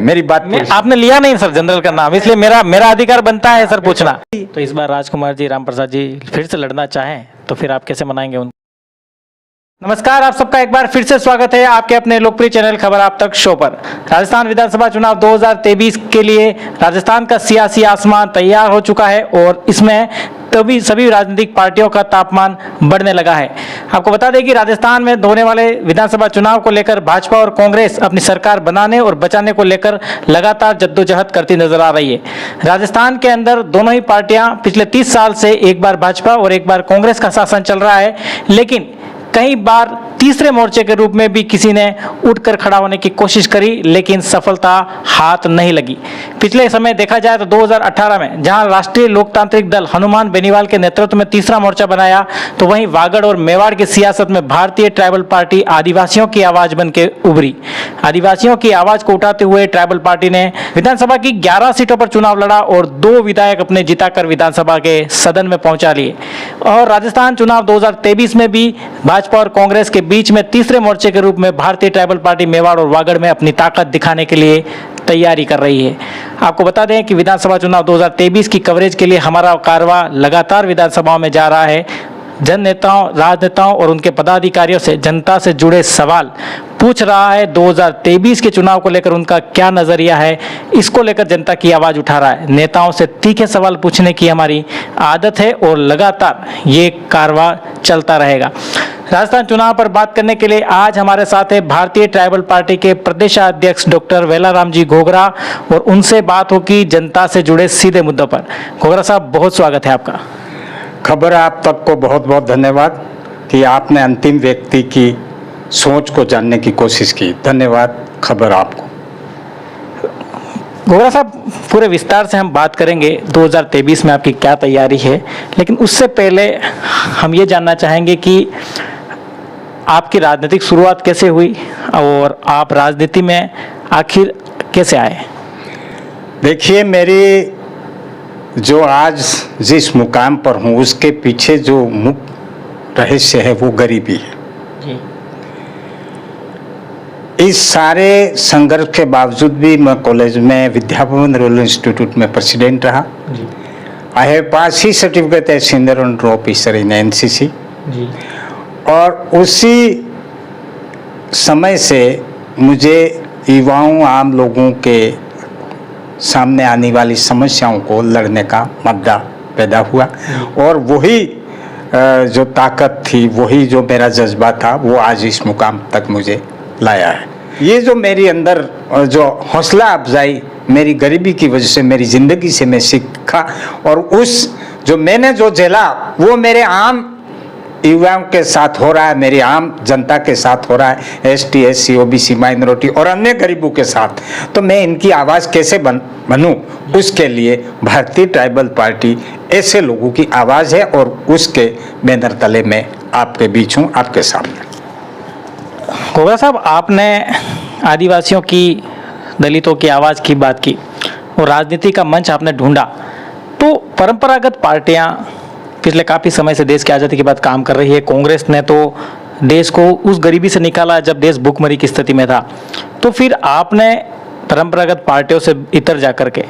मेरी बात आपने लिया नहीं सर जनरल का नाम, इसलिए मेरा अधिकार बनता है सर पूछना। तो इस बार राजकुमार जी, राम प्रसाद जी फिर से लड़ना चाहें तो फिर आप कैसे मनाएंगे उनको? नमस्कार, आप सबका एक बार फिर से स्वागत है आपके अपने लोकप्रिय चैनल खबर आप तक शो पर। राजस्थान विधानसभा चुनाव 2023 के लिए राजस्थान का सियासी आसमान तैयार हो चुका है और इसमें तभी सभी राजनीतिक पार्टियों का तापमान बढ़ने लगा है। आपको बता दें कि राजस्थान में होने वाले विधानसभा चुनाव को लेकर भाजपा और कांग्रेस अपनी सरकार बनाने और बचाने को लेकर लगातार जद्दोजहद करती नजर आ रही है। राजस्थान के अंदर दोनों ही पार्टियां पिछले 30 साल से एक बार भाजपा और एक बार कांग्रेस का शासन चल रहा है, लेकिन कई बार तीसरे मोर्चे के रूप में भी किसी ने उठकर खड़ा होने की कोशिश करी, लेकिन सफलता हाथ नहीं लगी। पिछले समय देखा जाए तो 2018 में जहां राष्ट्रीय लोकतांत्रिक दल हनुमान बेनीवाल के नेतृत्व में तीसरा मोर्चा बनाया, तो वहीं वागड़ और मेवाड़ की सियासत में भारतीय ट्राइबल पार्टी आदिवासियों की आवाज बन के उभरी। आदिवासियों की आवाज को उठाते हुए ट्राइबल पार्टी ने विधानसभा की 11 सीटों पर चुनाव लड़ा और 2 विधायक अपने जिताकर विधानसभा के सदन में पहुंचा लिए। और राजस्थान चुनाव 2023 में भी भाजपा और कांग्रेस के बीच में तीसरे मोर्चे के रूप में भारतीय ट्राइबल पार्टी मेवाड़ और वागड़ में अपनी ताकत दिखाने के लिए तैयारी कर रही है। आपको बता दें कि विधानसभा चुनाव 2023 की कवरेज के लिए हमारा कारवा लगातार विधानसभाओं में जा रहा है। जन नेताओं, राजनेताओं और उनके पदाधिकारियों से जनता से जुड़े सवाल पूछ रहा है। 2023 के चुनाव को लेकर उनका क्या नजरिया है, इसको लेकर जनता की आवाज उठा रहा है। नेताओं से तीखे सवाल पूछने की हमारी आदत है और लगातार ये कारवा चलता रहेगा। राजस्थान चुनाव पर बात करने के लिए आज हमारे साथ है भारतीय ट्राइबल पार्टी के प्रदेशाध्यक्ष डॉक्टर वेलाराम जी घोगरा, और उनसे बात होगी जनता से जुड़े सीधे मुद्दों पर। घोगरा साहब, बहुत स्वागत है आपका। खबर आप तक को बहुत बहुत धन्यवाद कि आपने अंतिम व्यक्ति की सोच को जानने की कोशिश की। धन्यवाद खबर आपको। घोगरा साहब, पूरे विस्तार से हम बात करेंगे 2023 में आपकी क्या तैयारी है, लेकिन उससे पहले हम ये जानना चाहेंगे कि आपकी राजनीतिक शुरुआत कैसे हुई और आप राजनीति में आखिर कैसे आए? देखिए, मेरी जो आज जिस मुकाम पर हूँ उसके पीछे जो मुख्य रहस्य है वो गरीबी है जी। इस सारे संघर्ष के बावजूद भी मैं कॉलेज में विद्याभवन रूरल इंस्टीट्यूट में प्रेसिडेंट रहा। आई हैव पास ही certificate as senior honour officer in NCC जी। और उसी समय से मुझे युवाओं, आम लोगों के सामने आने वाली समस्याओं को लड़ने का मद्दा पैदा हुआ, और वही जो ताकत थी, वही जो मेरा जज्बा था, वो आज इस मुकाम तक मुझे लाया है। ये जो मेरी अंदर जो हौसला अफजाई मेरी गरीबी की वजह से मेरी ज़िंदगी से मैं सीखा, और उस जो मैंने जो झेला वो मेरे आम युवाओं के साथ हो रहा है, मेरी आम जनता के साथ हो रहा है, एसटी, एससी, ओबीसी, माइनॉरिटी और अन्य गरीबों के साथ। तो मैं इनकी आवाज़ कैसे बनूं, उसके लिए भारतीय ट्राइबल पार्टी ऐसे लोगों की आवाज़ है, और उसके बैनर तले में आपके बीच हूँ, आपके सामने। घोगरा साहब, आपने आदिवासियों की, दलितों की आवाज़ की बात की और राजनीति का मंच आपने ढूंढा, तो परंपरागत पार्टियां पिछले काफ़ी समय से देश की आज़ादी के बाद काम कर रही है। कांग्रेस ने तो देश को उस गरीबी से निकाला जब देश भूखमरी की स्थिति में था, तो फिर आपने परंपरागत पार्टियों से इतर जा कर के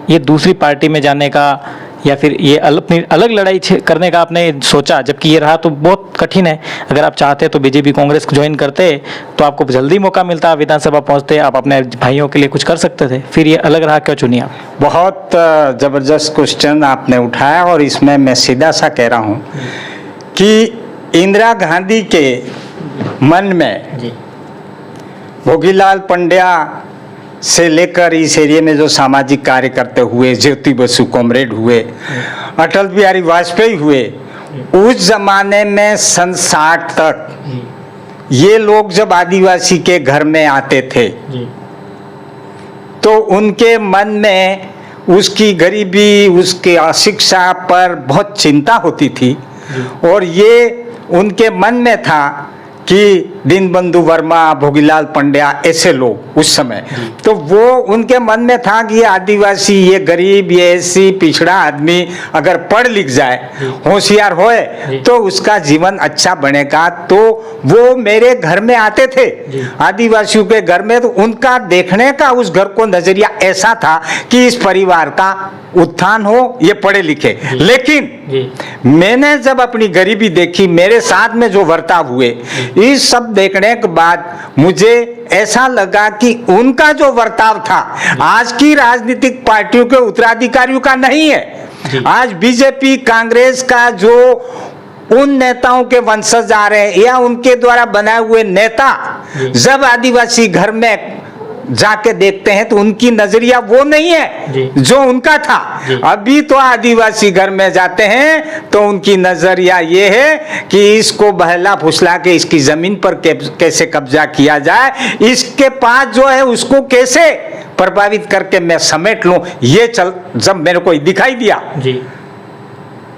ये दूसरी पार्टी में जाने का या फिर ये अलग लड़ाई करने का आपने सोचा, जबकि ये रहा तो बहुत कठिन है। अगर आप चाहते तो बीजेपी कांग्रेस को ज्वाइन करते तो आपको जल्दी मौका मिलता, विधानसभा पहुंचते, आप अपने भाइयों के लिए कुछ कर सकते थे, फिर ये अलग रहा, क्यों चुनी आप? बहुत ज़बरदस्त क्वेश्चन आपने उठाया, और इसमें मैं सीधा सा कह रहा हूँ कि इंदिरा गांधी के मन में भोगीलाल पंड्या से लेकर इस एरिया में जो सामाजिक कार्य करते हुए ज्योति बसु कॉमरेड हुए, अटल बिहारी वाजपेयी हुए, उस जमाने में सन 60 तक ये लोग जब आदिवासी के घर में आते थे तो उनके मन में उसकी गरीबी, उसकी अशिक्षा पर बहुत चिंता होती थी, और ये उनके मन में था कि दीनबंधु वर्मा, भोगीलाल पंड्या, ऐसे लोग उस समय, तो वो उनके मन में था कि ये आदिवासी, ये गरीब, ये एससी पिछड़ा आदमी अगर पढ़ लिख जाए, होशियार होए, तो उसका जीवन अच्छा बनेगा। तो वो मेरे घर में आते थे, आदिवासियों के घर में, तो उनका देखने का उस घर को नजरिया ऐसा था कि इस परिवार का उत्थान हो, ये पढ़े लिखे। लेकिन मैंने जब अपनी गरीबी देखी, मेरे साथ में जो बर्ताव हुए, इस सब देखने के बाद मुझे ऐसा लगा कि उनका जो बर्ताव था आज की राजनीतिक पार्टियों के उत्तराधिकारियों का नहीं है। आज बीजेपी, कांग्रेस का जो उन नेताओं के वंशज आ रहे हैं या उनके द्वारा बनाए हुए नेता जब आदिवासी घर में जाके देखते हैं तो उनकी नजरिया वो नहीं है जो उनका था। अभी तो आदिवासी घर में जाते हैं तो उनकी नजरिया ये है कि इसको बहला फुसला के इसकी जमीन पर कैसे कब्जा किया जाए, इसके पास जो है उसको कैसे प्रभावित करके मैं समेट लूं। ये चल जब मेरे को दिखाई दिया,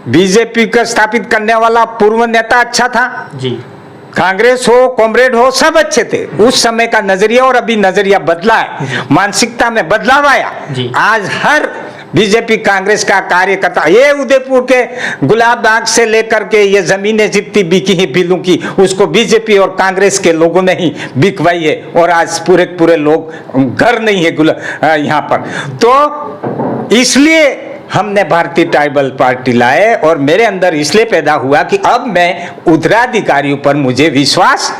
बीजेपी का स्थापित करने वाला पूर्व नेता अच्छा था, कांग्रेस हो, कॉमरेड हो, सब अच्छे थे उस समय का नजरिया, और अभी नजरिया बदला है, मानसिकता में बदलाव आया। आज हर बीजेपी कांग्रेस का कार्यकर्ता, ये उदयपुर के गुलाब बाग से लेकर के ये जमीनें जितनी बिकी हैं बिलों की, उसको बीजेपी और कांग्रेस के लोगों ने ही बिकवाई है, और आज पूरे लोग घर नहीं है यहाँ पर। तो इसलिए हमने भारतीय ट्राइबल पार्टी लाए, और मेरे अंदर इसलिए पैदा हुआ कि अब मैं उत्तराधिकारियों पर मुझे विश्वास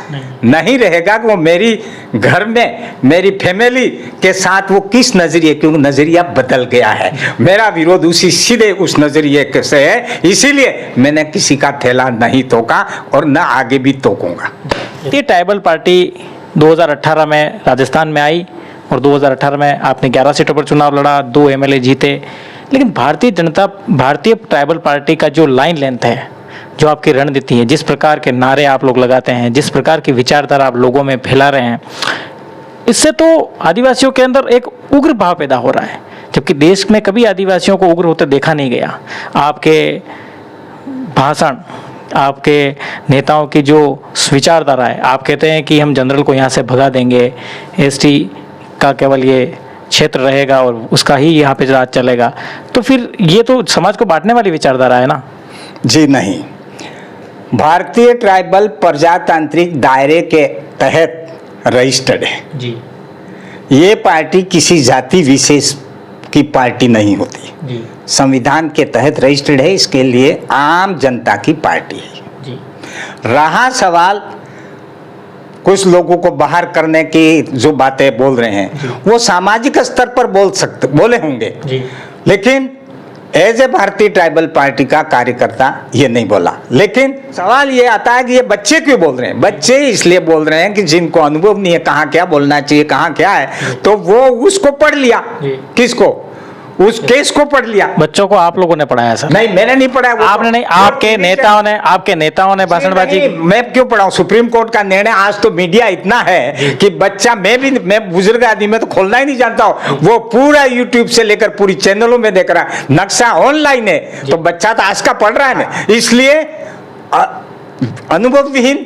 नहीं रहेगा कि वो मेरी घर में मेरी फैमिली के साथ वो किस नजरिए, क्योंकि नजरिया बदल गया है। मेरा विरोध उसी सीधे उस नजरिए से है, इसीलिए मैंने किसी का थैला नहीं तोका और न आगे भी तोकूंगा। ये ट्राइबल पार्टी 2018 में राजस्थान में आई और 2018 में आपने 11 सीटों पर चुनाव लड़ा, 2 एमएलए जीते। लेकिन भारतीय ट्राइबल पार्टी का जो लाइन लेंथ है, जो आपकी रणनीति है, जिस प्रकार के नारे आप लोग लगाते हैं, जिस प्रकार की विचारधारा आप लोगों में फैला रहे हैं, इससे तो आदिवासियों के अंदर एक उग्र भाव पैदा हो रहा है, जबकि देश में कभी आदिवासियों को उग्र होते देखा नहीं गया। आपके भाषण, आपके नेताओं की जो विचारधारा है, आप कहते हैं कि हम जनरल को यहाँ से भगा देंगे, एसटी का केवल ये क्षेत्र रहेगा और उसका ही यहाँ पे राज चलेगा, तो फिर ये तो समाज को बांटने वाली विचारधारा है ना। जी नहीं, भारतीय ट्राइबल प्रजातांत्रिक दायरे के तहत रजिस्टर्ड है जी। ये पार्टी किसी जाति विशेष की पार्टी नहीं होती जी। संविधान के तहत रजिस्टर्ड है, इसके लिए आम जनता की पार्टी है जी। रहा सवाल कुछ लोगों को बाहर करने की जो बातें बोल रहे हैं, वो सामाजिक स्तर पर बोले होंगे जी। लेकिन एज ए भारतीय ट्राइबल पार्टी का कार्यकर्ता ये नहीं बोला। लेकिन सवाल ये आता है कि ये बच्चे क्यों बोल रहे हैं? बच्चे इसलिए बोल रहे हैं कि जिनको अनुभव नहीं है कहाँ क्या बोलना चाहिए, कहाँ क्या है, तो वो उसको पढ़ लिया। किसको? उस केस को पढ़ लिया। बच्चों को आप लोगों ने पढ़ाया सर? नहीं, मैंने नहीं पढ़ाया। आपने नहीं, आपके नेताओं ने भाषणबाजी। मैं क्यों पढ़ाऊं? सुप्रीम कोर्ट का निर्णय, आज तो मीडिया इतना है कि बच्चा, मैं बुजुर्ग आदमी में तो खोलना ही नहीं जानता हूं, वो पूरा यूट्यूब से लेकर पूरी चैनलों में देख रहा है, नक्शा ऑनलाइन है, तो बच्चा तो आज का पढ़ रहा है ना। इसलिए अनुभव विहीन,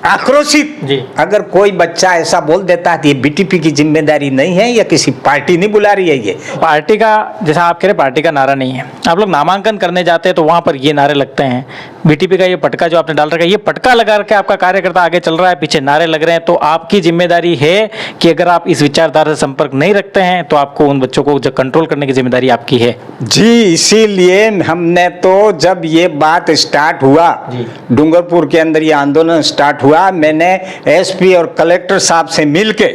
आक्रोशित अगर कोई बच्चा ऐसा बोल देता है तो ये बीटीपी की जिम्मेदारी नहीं है, या किसी पार्टी नहीं बुला रही है। ये पार्टी का, जैसा आप कह रहे, पार्टी का नारा नहीं है। आप लोग नामांकन करने जाते हैं तो वहां पर ये नारे लगते हैं। बीटीपी का ये पटका जो आपने डाल रखा है, ये पटका लगा के आपका कार्यकर्ता आगे चल रहा है, पीछे नारे लग रहे हैं, तो आपकी जिम्मेदारी है कि अगर आप इस विचारधारा से संपर्क नहीं रखते हैं तो आपको उन बच्चों को कंट्रोल करने की जिम्मेदारी आपकी है। जी, इसीलिए हमने तो जब ये बात स्टार्ट हुआ, डूंगरपुर के अंदर ये आंदोलन स्टार्ट हुआ, मैंने एसपी और कलेक्टर साहब से मिलके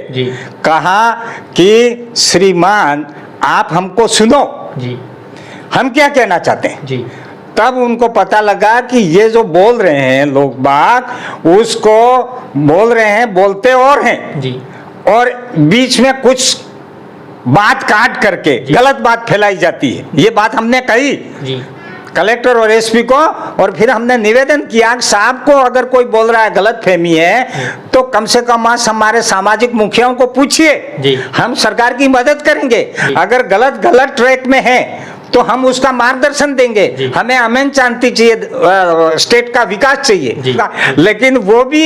कहा कि श्रीमान आप हमको सुनो, हम क्या कहना चाहते हैं। तब उनको पता लगा कि ये जो बोल रहे हैं लोग बाग, उसको बोल रहे हैं, बोलते और हैं और बीच में कुछ बात काट करके गलत बात फैलाई जाती है। ये बात हमने कही कलेक्टर और एसपी को, और फिर हमने निवेदन किया कि साहब को अगर कोई बोल रहा है गलत फहमी है तो कम से कम आज हमारे सामाजिक मुखियाओं को पूछिए, हम सरकार की मदद करेंगे। अगर गलत ट्रैक में है तो हम उसका मार्गदर्शन देंगे। हमें अमन शांति चाहिए, स्टेट का विकास चाहिए, लेकिन वो भी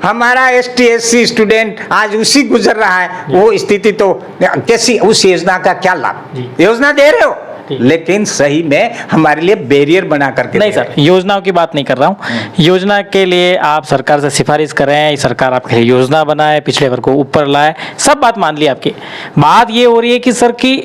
हमारा ST SC स्टूडेंट आज उसी गुजर रहा है, वो स्थिति तो कैसी, उस योजना का क्या लाभ? योजना दे रहे हो लेकिन सही में हमारे लिए बैरियर बना करके नहीं सर, योजनाओं की बात नहीं कर रहा हूँ। योजना के लिए आप सरकार से सिफारिश कर रहे हैं, सरकार आपके लिए योजना बनाए, पिछड़े वर्ग को ऊपर लाए, सब बात मान ली आपकी। बात ये हो रही है कि सर की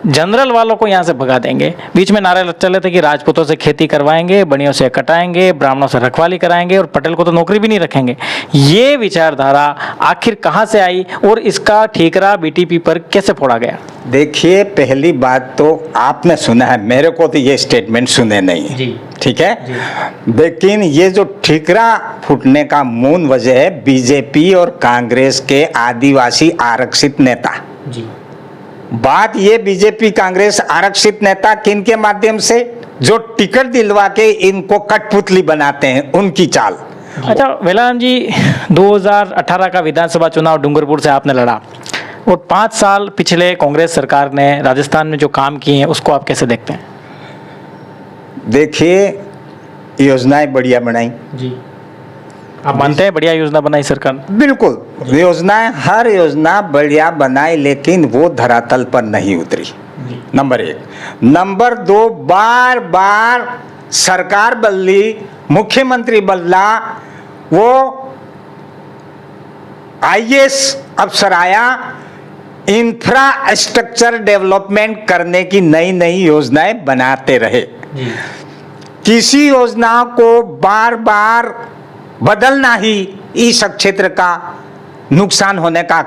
जनरल वालों को यहाँ से भगा देंगे। बीच में नारे चले थे कि राजपूतों से खेती करवाएंगे, बनियों से कटाएंगे, ब्राह्मणों से रखवाली कराएंगे और पटेल को तो नौकरी भी नहीं रखेंगे। ये विचारधारा आखिर कहाँ से आई और इसका ठीकरा BTP पर कैसे फोड़ा गया? देखिए, पहली बात तो आपने सुना है, मेरे को तो ये स्टेटमेंट सुने नहीं है, ठीक है, लेकिन ये जो ठीकरा फूटने का मूल वजह है BJP और कांग्रेस के आदिवासी आरक्षित नेता। बात ये BJP कांग्रेस आरक्षित नेता किन के माध्यम से, जो टिकट दिलवा के इनको कठपुतली बनाते हैं, उनकी चाल। अच्छा वेलाराम जी, 2018 का विधानसभा चुनाव डूंगरपुर से आपने लड़ा और 5 साल पिछले कांग्रेस सरकार ने राजस्थान में जो काम किए हैं उसको आप कैसे देखते हैं? देखिए, योजनाएं बढ़िया बनाई जी, आप मानते हैं बढ़िया योजना बनाई सरकार? बिल्कुल, योजनाएं, हर योजना बढ़िया बनाई, लेकिन वो धरातल पर नहीं उतरी, नंबर 1। नंबर 2, बार बार सरकार बदली, मुख्यमंत्री बदला, वो IAS अफसर आया, इंफ्रास्ट्रक्चर डेवलपमेंट करने की नई नई योजनाएं बनाते रहे। किसी योजना को बार बार बदलना ही इस क्षेत्र का नुकसान होने का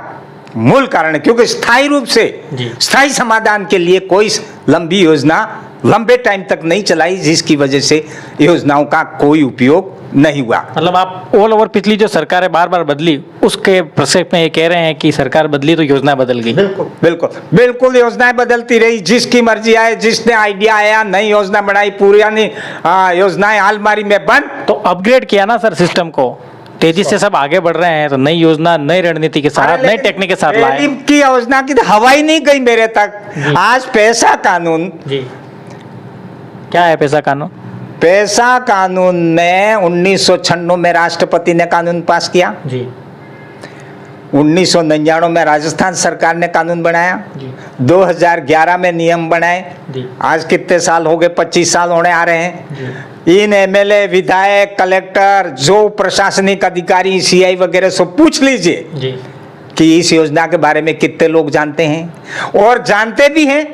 मूल कारण है, क्योंकि स्थायी रूप से स्थायी समाधान के लिए कोई लंबी योजना लंबे टाइम तक नहीं चलाई, जिसकी वजह से योजनाओं का कोई उपयोग नहीं हुआ। मतलब आप ऑल ओवर पिछली जो सरकारें बार बार बदली उसके प्रक्षेप में ये कह रहे हैं कि सरकार बदली तो योजना बदल गई? बिल्कुल बिल्कुल बिल्कुल, योजनाएं बदलती रही, जिसकी मर्जी आए, जिसने आइडिया आया, नई योजना बनाई, पुरानी योजनाएं अलमारी में बंद। तो अपग्रेड किया ना सर सिस्टम को, तेजी से सब आगे बढ़ रहे हैं, तो नई योजना नई रणनीति के साथ, नई टेक्निक के साथ लाए। की योजना की हवा ही नहीं गई मेरे तक। आज पैसा कानून जी, क्या है पैसा कानून? पैसा कानून में 1996 में राष्ट्रपति ने कानून पास किया जी, 1999 में राजस्थान सरकार ने कानून बनाया जी, 2011 में नियम बनाए जी, आज कितने साल हो गए? 25 साल होने आ रहे हैं जी। इन MLA, विधायक, कलेक्टर, जो प्रशासनिक अधिकारी, CI वगैरह सब पूछ लीजिए जी कि इस योजना के बारे में कितने लोग जानते हैं, और जानते भी हैं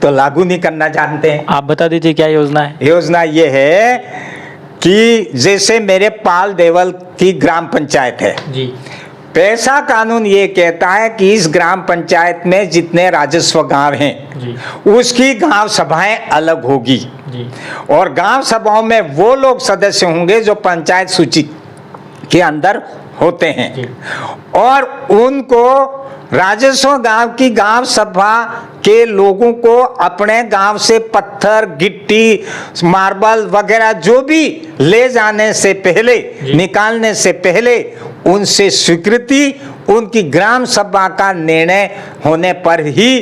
तो लागू नहीं करना जानते हैं। आप बता दीजिए क्या योजना है? योजना ये है कि जैसे मेरे पाल देवल की ग्राम पंचायत है जी, पैसा कानून ये कहता है कि इस ग्राम पंचायत में जितने राजस्व गांव हैं जी, उसकी गांव सभाएं अलग होगी जी, और गांव सभाओं में वो लोग सदस्य होंगे जो पंचायत सूची के अंदर होते हैं जी, और उनको राजस्व गांव की गांव सभा के लोगों को अपने गांव से पत्थर, गिट्टी, मार्बल वगैरह जो भी ले जाने से पहले, निकालने से पहले उनसे स्वीकृति, उनकी ग्राम सभा का निर्णय होने पर ही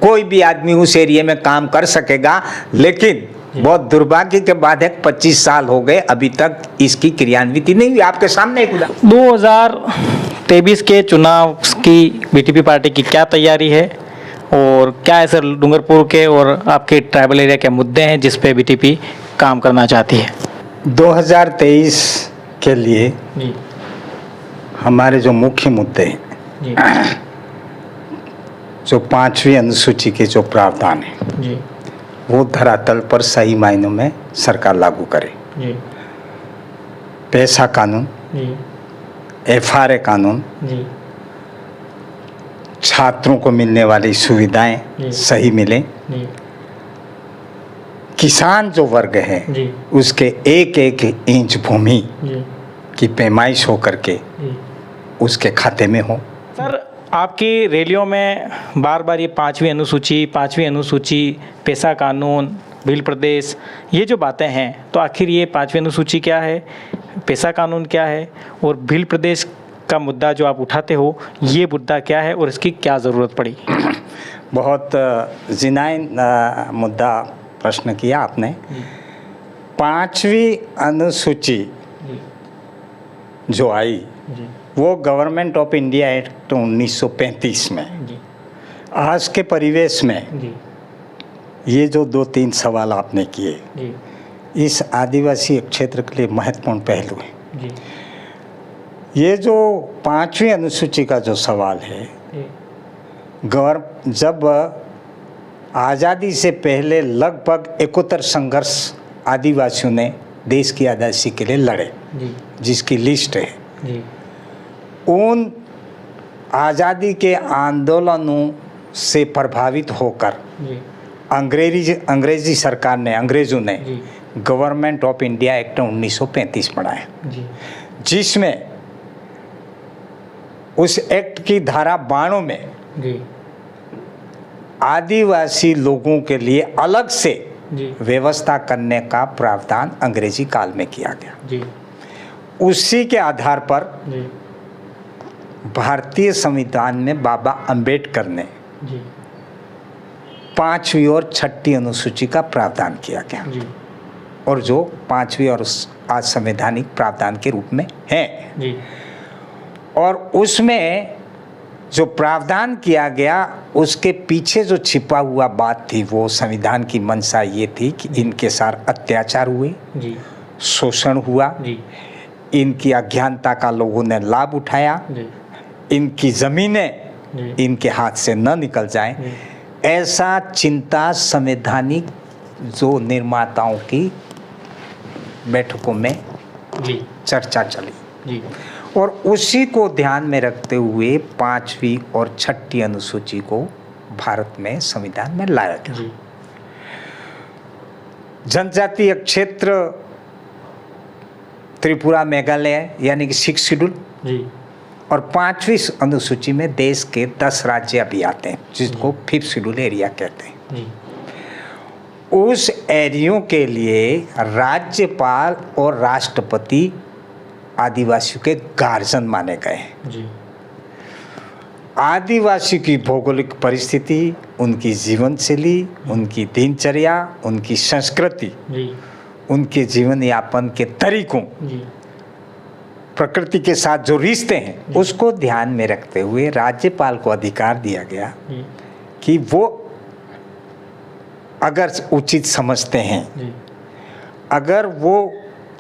कोई भी आदमी उस एरिया में काम कर सकेगा। लेकिन बहुत दुर्भाग्य के बाद है, 25 साल हो गए, अभी तक इसकी क्रियान्वित नहीं हुई। आपके सामने एक उदाहरण, 2023 के चुनाव की BTP पार्टी की क्या तैयारी है और क्या है सर डूंगरपुर के और आपके ट्राइबल एरिया के मुद्दे हैं जिस पे BTP काम करना चाहती है? 2023 के लिए जी, हमारे जो मुख्य मुद्दे हैं, जो 5वीं अनुसूची के जो प्रावधान है जी, वो धरातल पर सही मायनों में सरकार लागू करे जी। पैसा कानून जी, FRA कानून जी, छात्रों को मिलने वाली सुविधाएं सही मिले जी, किसान जो वर्ग है जी, उसके एक एक इंच भूमि की पैमाइश हो करके उसके खाते में हो। सर आपकी रैलियों में बार बार ये 5वीं अनुसूची, पैसा कानून, भील प्रदेश, ये जो बातें हैं, तो आखिर ये 5वीं अनुसूची क्या है, पैसा कानून क्या है और भील प्रदेश का मुद्दा जो आप उठाते हो, ये मुद्दा क्या है और इसकी क्या ज़रूरत पड़ी? बहुत जिनाइन मुद्दा प्रश्न किया आपने। पांचवी अनुसूची जी जो आई जी वो गवर्नमेंट ऑफ इंडिया एक्ट 1935 में। जी आज के परिवेश में जी ये जो 2-3 सवाल आपने किए जी इस आदिवासी क्षेत्र के लिए महत्वपूर्ण पहलू है। जी ये जो पांचवी अनुसूची का जो सवाल है, जब आज़ादी से पहले लगभग 71 संघर्ष आदिवासियों ने देश की आज़ादी के लिए लड़े, जी जिसकी लिस्ट है। जी उन आज़ादी के आंदोलनों से प्रभावित होकर जी अंग्रेजी सरकार ने, अंग्रेज़ों ने जी गवर्नमेंट ऑफ इंडिया एक्ट 1935 बनाया, जी जिसमें उस एक्ट की धारा 92 में जी आदिवासी लोगों के लिए अलग से जी व्यवस्था करने का प्रावधान अंग्रेजी काल में किया गया। जी उसी के आधार पर जी भारतीय संविधान में बाबा अंबेडकर ने जी पांचवी और छठी अनुसूची का प्रावधान किया गया, जी और जो पांचवी और आज संवैधानिक प्रावधान के रूप में है। जी और उसमें जो प्रावधान किया गया उसके पीछे जो छिपा हुआ बात थी, वो संविधान की मंशा ये थी कि इनके साथ अत्याचार हुए, जी शोषण हुआ, जी इनकी अज्ञानता का लोगों ने लाभ उठाया, जी इनकी ज़मीनें जी इनके हाथ से न निकल जाएं, जी ऐसा चिंता संवैधानिक जो निर्माताओं की बैठकों में जी चर्चा चली, जी और उसी को ध्यान में रखते हुए पांचवी और छठी अनुसूची को भारत में संविधान में लाया गया। जी जनजातीय क्षेत्र त्रिपुरा, मेघालय यानी कि 6 शेड्यूल, जी और पांचवी अनुसूची में देश के 10 राज्य अभी आते हैं, जिसको 5th शेड्यूल एरिया कहते हैं। जी उस एरियो के लिए राज्यपाल और राष्ट्रपति आदिवासियों के गार्जियन माने गए हैं। जी आदिवासी की भौगोलिक परिस्थिति, उनकी जीवन शैली, उनकी दिनचर्या, उनकी संस्कृति, जी उनके जीवन यापन के तरीकों, जी प्रकृति के साथ जो रिश्ते हैं, उसको ध्यान में रखते हुए राज्यपाल को अधिकार दिया गया जी कि वो अगर उचित समझते हैं, जी अगर वो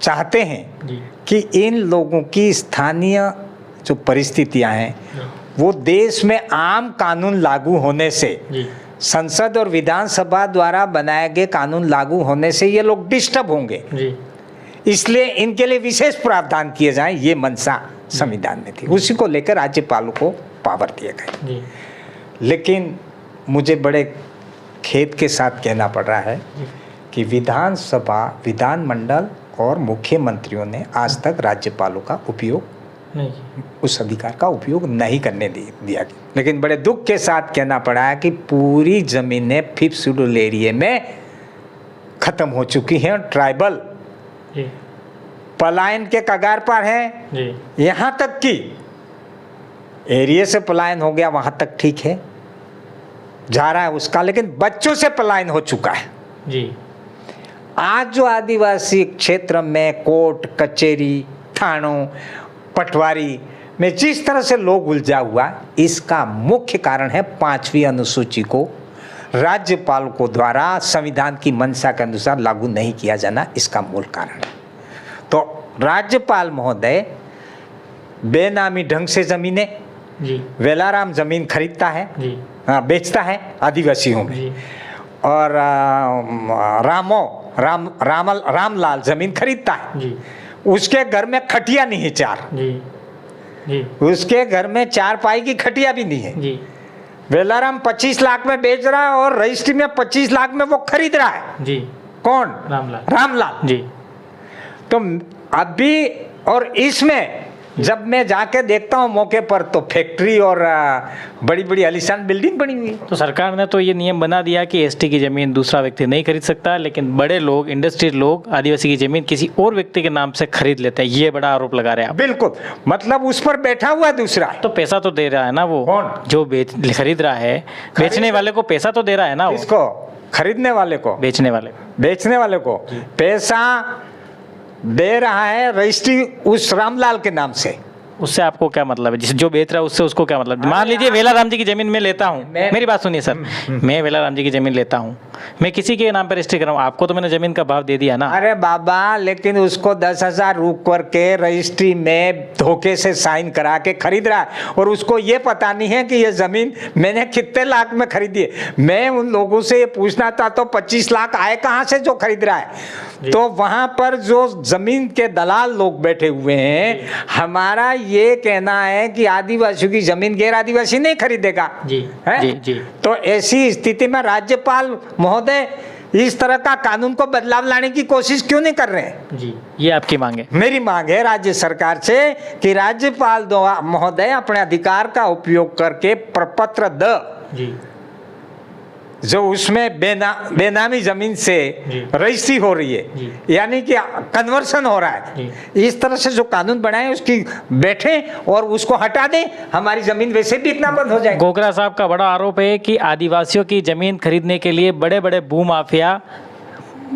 चाहते हैं जी कि इन लोगों की स्थानीय जो परिस्थितियां हैं वो देश में आम कानून लागू होने से, जी संसद और विधानसभा द्वारा बनाए गए कानून लागू होने से ये लोग डिस्टर्ब होंगे, जी इसलिए इनके लिए विशेष प्रावधान किए जाएं, ये मंशा संविधान में थी। उसी को लेकर राज्यपालों को पावर दिए गए। जी लेकिन मुझे बड़े खेद के साथ कहना पड़ रहा है कि विधानसभा, विधानमंडल और मुख्यमंत्रियों ने आज तक राज्यपालों का उपयोग, नहीं उस अधिकार का उपयोग नहीं करने दिया गया। लेकिन बड़े दुख के साथ कहना पड़ा है कि पूरी जमीनें 5th शेड्यूल एरिया में खत्म हो चुकी हैं, ट्राइबल जी पलायन के कगार पर है। जी यहाँ तक कि एरिया से पलायन हो गया, वहाँ तक ठीक है, जा रहा है उसका, लेकिन बच्चों से पलायन हो चुका है। जी आज जो आदिवासी क्षेत्र में कोर्ट कचहरी, थानों, पटवारी में जिस तरह से लोग उलझा हुआ, इसका मुख्य कारण है पांचवी अनुसूची को राज्यपालों द्वारा संविधान की मंशा के अनुसार लागू नहीं किया जाना, इसका मूल कारण है। तो राज्यपाल महोदय बेनामी ढंग से जमीनें, जी वेलाराम जमीन खरीदता है, जी बेचता है आदिवासियों में, जी और रामलाल जमीन खरीदता है। जी उसके घर में खटिया नहीं है 4, जी जी उसके घर में 4 पाई की खटिया भी नहीं है। जी वेलाराम 25 लाख में बेच रहा है और रजिस्ट्री में 25 लाख में वो खरीद रहा है। जी कौन? रामलाल रामलाल। जी तो अभी और इसमें जब मैं जाके देखता हूँ मौके पर तो फैक्ट्री और बड़ी बड़ी आलीशान बिल्डिंग बनी हुई है। तो सरकार ने तो ये नियम बना दिया कि एसटी की ज़मीन दूसरा व्यक्ति नहीं खरीद सकता, लेकिन बड़े लोग, इंडस्ट्रियल लोग आदिवासी की ज़मीन किसी और व्यक्ति के नाम से खरीद लेते हैं। ये बड़ा आरोप लगा रहे हैं आप। बिल्कुल, मतलब उस पर बैठा हुआ है दूसरा। तो पैसा तो दे रहा है ना वो, कौन? जो खरीद रहा है, बेचने वाले को पैसा तो दे रहा है ना वो। इसको खरीदने वाले को, बेचने वाले बेचने वाले को पैसा दे रहा है रजिस्ट्री उस रामलाल के नाम से। उससे आपको क्या मतलब है? जिस जो बेच रहा है उससे उसको क्या मतलब? मान लीजिए वेला राम जी की जमीन मैं लेता हूँ, मेरी बात सुनिए सर, मैं वेला राम जी की जमीन लेता हूँ, मैं किसी के नाम पर रजिस्ट्री कर रहा हूँ, आपको तो मैंने जमीन का भाव दे दिया ना। अरे बाबा, लेकिन उसको 10,000 रुक करके रजिस्ट्री में धोखे से साइन करा के खरीद रहा है, और उसको ये पता नहीं है कि ये जमीन मैंने कितने लाख में खरीदी है। मैं उन लोगों से ये पूछना चाहता हूँ 25 लाख आए कहाँ से जो खरीद रहा है? तो वहां पर जो जमीन के दलाल लोग बैठे हुए हैं, हमारा ये कहना है कि आदिवासियों की जमीन गैर आदिवासी नहीं खरीदेगा। जी है? जी जी। तो ऐसी स्थिति में राज्यपाल महोदय इस तरह का कानून को बदलाव लाने की कोशिश क्यों नहीं कर रहे हैं? जी, ये आपकी मांग है। मेरी मांग है राज्य सरकार से कि राज्यपाल महोदय अपने अधिकार का उपयोग करके प्रपत्र जी जो उसमें बेनामी जमीन से रजिस्ट्री हो रही है, यानी कि कन्वर्सन हो रहा है, इस तरह से जो कानून बनाए उसकी बैठे और उसको हटा दें, हमारी जमीन वैसे बिकना बंद हो जाएगी। गोगरा साहब का बड़ा आरोप है कि आदिवासियों की जमीन खरीदने के लिए बड़े बड़े भूमाफिया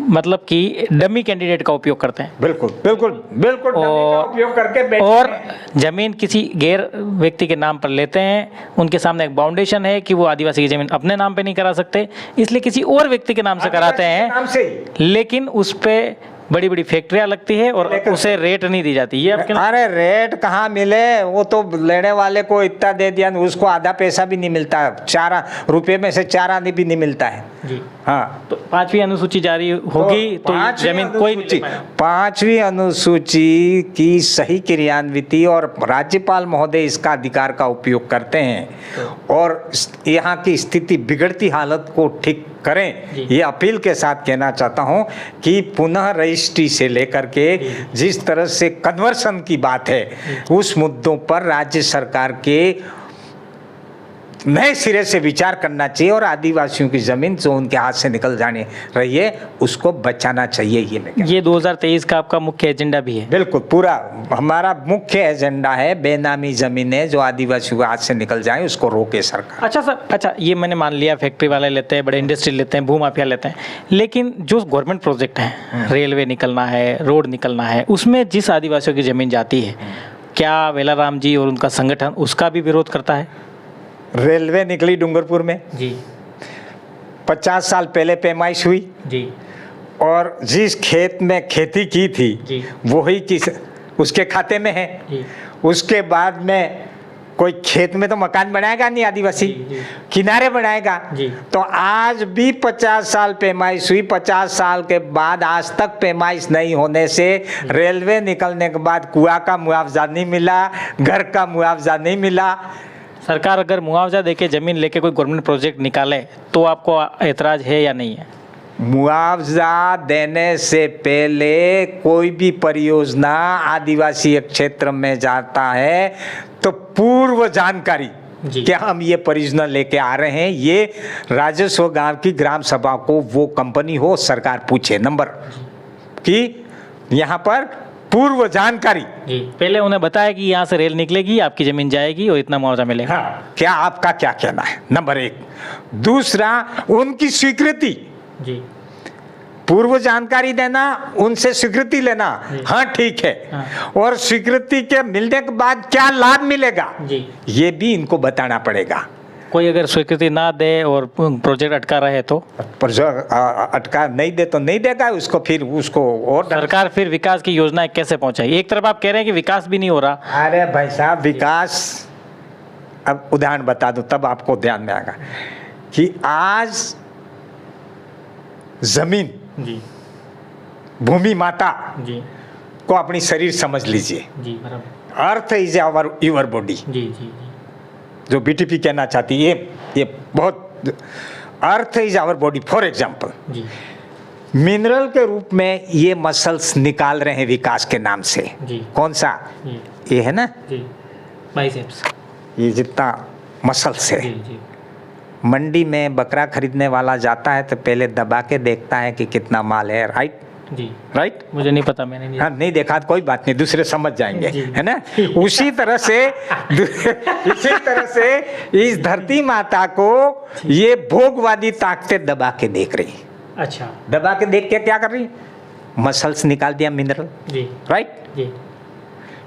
मतलब कि डमी कैंडिडेट का उपयोग करते हैं। बिल्कुल बिल्कुल बिल्कुल, डमी का उपयोग करके बैठे और हैं। जमीन किसी गैर व्यक्ति के नाम पर लेते हैं, उनके सामने एक बाउंडेशन है कि वो आदिवासी की जमीन अपने नाम पे नहीं करा सकते, इसलिए किसी और व्यक्ति के नाम से कराते नाम से हैं, लेकिन उस पे बड़ी बड़ी फैक्ट्रियां लगती है और उसे रेट नहीं दी जाती। ये आपके अरे रेट कहाँ मिले, वो तो लेने वाले को इतना दे दिया, उसको आधा पैसा भी नहीं मिलता, 4 रुपए में से 4 आने भी नहीं मिलता है। जी हाँ, तो 5वीं अनुसूची जारी होगी तो जमीन कोई नहीं ले पाएगा। 5वीं अनुसूची की सही क्रियान्विति और राज्यपाल महोदय इसका अधिकार का उपयोग करते हैं और यहाँ की स्थिति बिगड़ती हालत को ठीक करें, ये अपील के साथ कहना चाहता हूँ कि पुनः रजिस्ट्री से लेकर के जिस तरह से कन्वर्सन की बात है, उस मुद्दों पर राज्य सरकार के नए सिरे से विचार करना चाहिए और आदिवासियों की जमीन जो उनके हाथ से निकल जाने रही है उसको बचाना चाहिए। ये 2023 का आपका मुख्य एजेंडा भी है? बिल्कुल, पूरा हमारा मुख्य एजेंडा है बेनामी जमीनें जो आदिवासियों के हाथ से निकल जाए उसको रोके सरकार। अच्छा सर, अच्छा ये मैंने मान लिया फैक्ट्री वाले लेते हैं, बड़े इंडस्ट्री लेते हैं, भूमाफिया लेते हैं, लेकिन जो गवर्नमेंट प्रोजेक्ट है, रेलवे निकलना है, रोड निकलना है, उसमें जिस आदिवासियों की जमीन जाती है, क्या वेलाराम जी और उनका संगठन उसका भी विरोध करता है? रेलवे निकली डूंगरपुर में जी, 50 साल पहले पैमाइश हुई जी, और जिस खेत में खेती की थी जी, वही किस उसके खाते में है जी, उसके बाद में कोई खेत में तो मकान बनाएगा नहीं आदिवासी, किनारे बनाएगा। तो आज भी 50 साल पैमाइश हुई, 50 साल के बाद आज तक पैमाइश नहीं होने से रेलवे निकलने के बाद कुआं का मुआवजा नहीं मिला, घर का मुआवजा नहीं मिला। सरकार अगर मुआवजा देके जमीन लेके कोई गवर्नमेंट प्रोजेक्ट निकाले तो आपको ऐतराज है या नहीं है? मुआवजा देने से पहले कोई भी परियोजना आदिवासी क्षेत्र में जाता है तो पूर्व जानकारी कि हम ये परियोजना लेके आ रहे हैं, ये राजस्व गांव की ग्राम सभा को वो कंपनी हो सरकार पूछे नंबर कि यहाँ पर पूर्व जानकारी। पहले उन्हें बताया कि यहाँ से रेल निकलेगी, आपकी जमीन जाएगी और इतना मुआवजा मिलेगा। हाँ, क्या आपका क्या कहना है? नंबर 1। दूसरा, उनकी स्वीकृति, पूर्व जानकारी देना, उनसे स्वीकृति लेना, हाँ ठीक है, और स्वीकृति के मिलने के बाद क्या लाभ मिलेगा ये भी इनको बताना पड़ेगा। कोई अगर स्वीकृति ना दे और प्रोजेक्ट अटका रहे तो? अटका नहीं दे तो नहीं देगा उसको, फिर उसको और सरकार फिर विकास की योजनाएं कैसे पहुंचाएगी? एक तरफ आप कह रहे हैं कि विकास भी नहीं हो रहा। अरे भाई साहब, विकास, अब उदाहरण बता दूं तब आपको ध्यान में आएगा कि आज जमीन भूमि माता को अपनी शरीर समझ लीजिए। Earth is our your body, जो बीटीपी कहना चाहती है, ये बहुत earth is our body. For example, mineral के रूप में ये मसल्स निकाल रहे हैं विकास के नाम से। जी। कौन सा? ये है ना, जी, बाइसेप्स। ये जितना मसल्स है। जी जी मंडी में बकरा खरीदने वाला जाता है तो पहले दबा के देखता है कि कितना माल है, राइट? जी। राइट? मुझे नहीं पता, मैंने नहीं। हाँ, नहीं देखा तो कोई बात नहीं, दूसरे समझ जाएंगे, जी। है ना? उसी तरह से इस धरती माता को ये भोगवादी ताकतें दबा के देख रही। अच्छा। दबा के देख के क्या कर रही? मसल्स निकाल दिया, मिनरल, जी। राइट? जी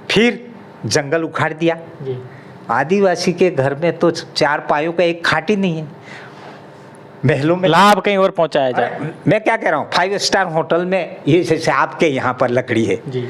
फिर जंगल उखाड़ दिया। जी। आदिवासी के घर में तो 4 पायों का एक खाट ही नहीं है। महलों में लाभ कहीं और पहुंचाया जाए। अरे, मैं क्या कह रहा हूँ, 5 स्टार होटल में ये जैसे आपके यहाँ पर लकड़ी है, जी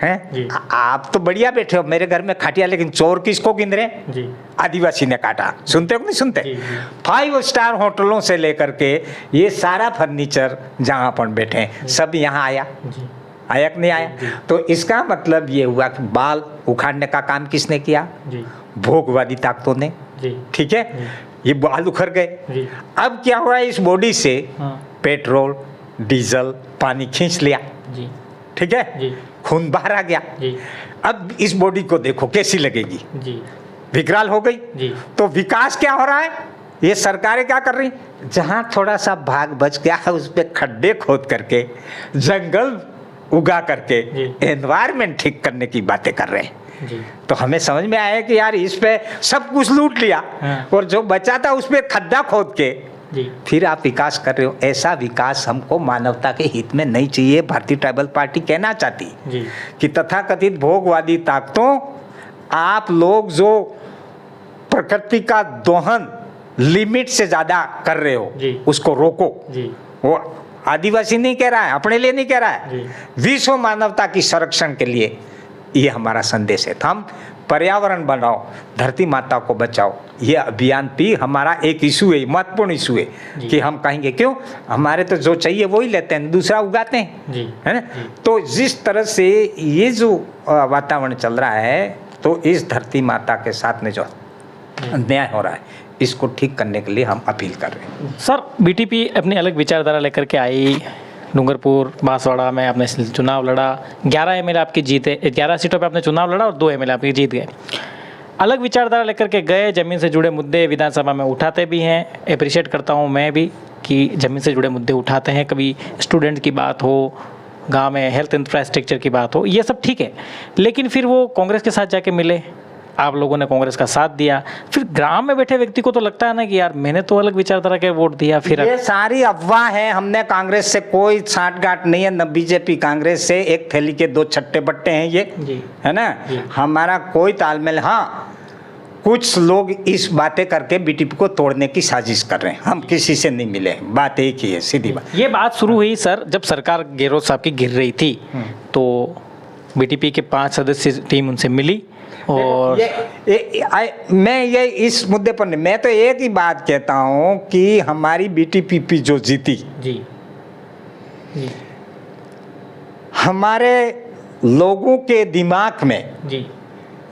हैं? जी। आप तो बढ़िया बैठे हो, मेरे घर में खाटिया, लेकिन चोर किसको गिन रहे? जी। आदिवासी ने काटा। सुनते हो कि नहीं सुनते? जी, जी। 5 स्टार होटलों से लेकर के ये सारा फर्नीचर जहाँ अपन बैठे हैं सब यहाँ आया। जी। आया कि नहीं आया? जी। तो इसका मतलब ये हुआ कि बाल उखाड़ने का काम किसने किया? जी। भोगवादी ताकतों ने। जी। ठीक है, ये बाल उखड़ गए। जी। अब क्या हुआ, इस बॉडी से हाँ। पेट्रोल, डीजल, पानी खींच लिया। जी। ठीक है, जी। खून बाहर आ गया। जी। अब इस बॉडी को देखो कैसी लगेगी, जी। विकराल हो गई। जी। तो विकास क्या हो रहा है? ये सरकारें क्या कर रही? जहां थोड़ा सा भाग बच गया है उस पे खड्डे खोद करके, जंगल उगा करके एनवायरमेंट ठीक करने की बातें कर रहे हैं। जी। तो हमें समझ में आया कि यार इस पे सब कुछ लूट लिया। हाँ। और जो बचा था उस पे खड्डा खोद के जी। फिर आप विकास कर रहे हो। ऐसा विकास हमको मानवता के हित में नहीं चाहिए। भारतीय ट्राइबल पार्टी कहना चाहती जी। कि तथाकथित भोगवादी ताकतों, आप लोग जो प्रकृति का दोहन लिमिट से ज्यादा कर रहे हो जी। उसको रोको। जी। वो आदिवासी नहीं कह रहा है, अपने लिए नहीं कह रहा है, जी। विश्व मानवता की संरक्षण के लिए ये हमारा संदेश है। तो हम पर्यावरण बनाओ, धरती माता को बचाओ, ये अभियान भी हमारा एक इशू है, महत्वपूर्ण इशू है कि हम कहेंगे क्यों, हमारे तो जो चाहिए वही लेते हैं, दूसरा उगाते हैं, जी। है ना? तो जिस तरह से ये जो वातावरण चल रहा है, तो इस धरती माता के साथ में जो अन्याय हो रहा है इसको ठीक करने के लिए हम अपील कर रहे हैं। सर, बीटीपी अपनी अलग विचारधारा लेकर के आई। डूंगरपुर, बांसवाड़ा में आपने चुनाव लड़ा, 11 एमएलए आपकी जीते, 11 सीटों पे आपने चुनाव लड़ा और 2 एमएलए आपकी जीत गए। अलग विचारधारा लेकर के गए, ज़मीन से जुड़े मुद्दे विधानसभा में उठाते भी हैं। अप्रिशिएट करता हूं मैं भी कि ज़मीन से जुड़े मुद्दे उठाते हैं। कभी स्टूडेंट की बात हो, गांव में हेल्थ इंफ्रास्ट्रक्चर की बात हो, ये सब ठीक है। लेकिन फिर वो कांग्रेस के साथ जाके मिले, आप लोगों ने कांग्रेस का साथ दिया। फिर ग्राम में बैठे व्यक्ति को तो लगता है ना कि यार मैंने तो अलग विचारधारा के वोट दिया। फिर ये सारी अफवाह है, हमने कांग्रेस से कोई साठगांठ नहीं है, न बीजेपी कांग्रेस से, एक थैली के 2 छट्टे बट्टे हैं ये, जी। है ना? जी। हमारा कोई तालमेल। हाँ, कुछ लोग इस बातें करके बीटीपी को तोड़ने की साजिश कर रहे हैं। हम किसी से नहीं मिले, बात एक ही है, सीधी बात। ये बात शुरू हुई सर जब सरकार गहलोत साहब की गिर रही थी, तो बीटीपी के 5 सदस्य टीम उनसे मिली और मैं ये इस मुद्दे पर नहीं, मैं तो एक ही बात कहता हूँ कि हमारी बीटीपी जो जीती, जी जी हमारे लोगों के दिमाग में जी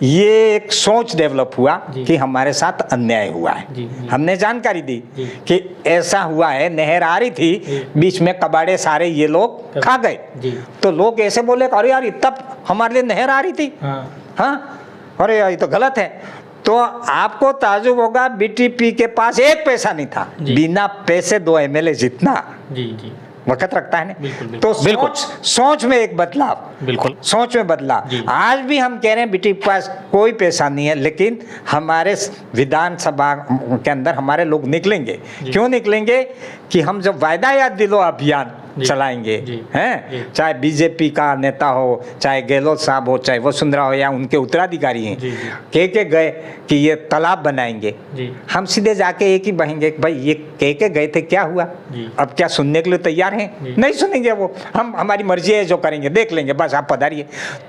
ये एक सोच डेवलप हुआ जी। कि हमारे साथ अन्याय हुआ है। जी, जी। हमने जानकारी दी जी। कि ऐसा हुआ है, नहर आ रही थी, जी। बीच में कबाड़े सारे ये लोग खा गए। जी। तो लोग ऐसे बोले अरे यार तब हमारे लिए नहर आ रही थी, हाँ हाँ, अरे यार ये तो गलत है। तो आपको ताजुब होगा, बीटीपी के पास 1 पैसा नहीं था, जी। बिना पैसे 2 एमएलए जितना जी जी वक्त रखता है ना। बिल्कुल, बिल्कुल। तो बिल्कुल। सोच में एक बदलाव, बिल्कुल सोच में बदलाव। जी। आज भी हम कह रहे हैं बीटीपी के पास कोई पैसा नहीं है, लेकिन हमारे विधानसभा के अंदर हमारे लोग निकलेंगे। क्यों निकलेंगे कि हम जब वायदा याद दिलो अभियान जी। चलाएंगे, जी। हैं, जी। चाहे बीजेपी का नेता हो, चाहे गहलोत साहब हो, चाहे वसुंधरा हो या उनके उत्तराधिकारी हैं, जी, जी। कह के गए कि ये तालाब बनाएंगे, जी। हम सीधे जाके एक ही बहेंगे कि भाई ये कह के गए थे, क्या हुआ? जी। अब क्या सुनने के लिए तैयार हैं? जी। नहीं सुनेंगे वो, हम हमारी मर्जी है, जो करेंगे देख लेंगे, बस आप पधारिए।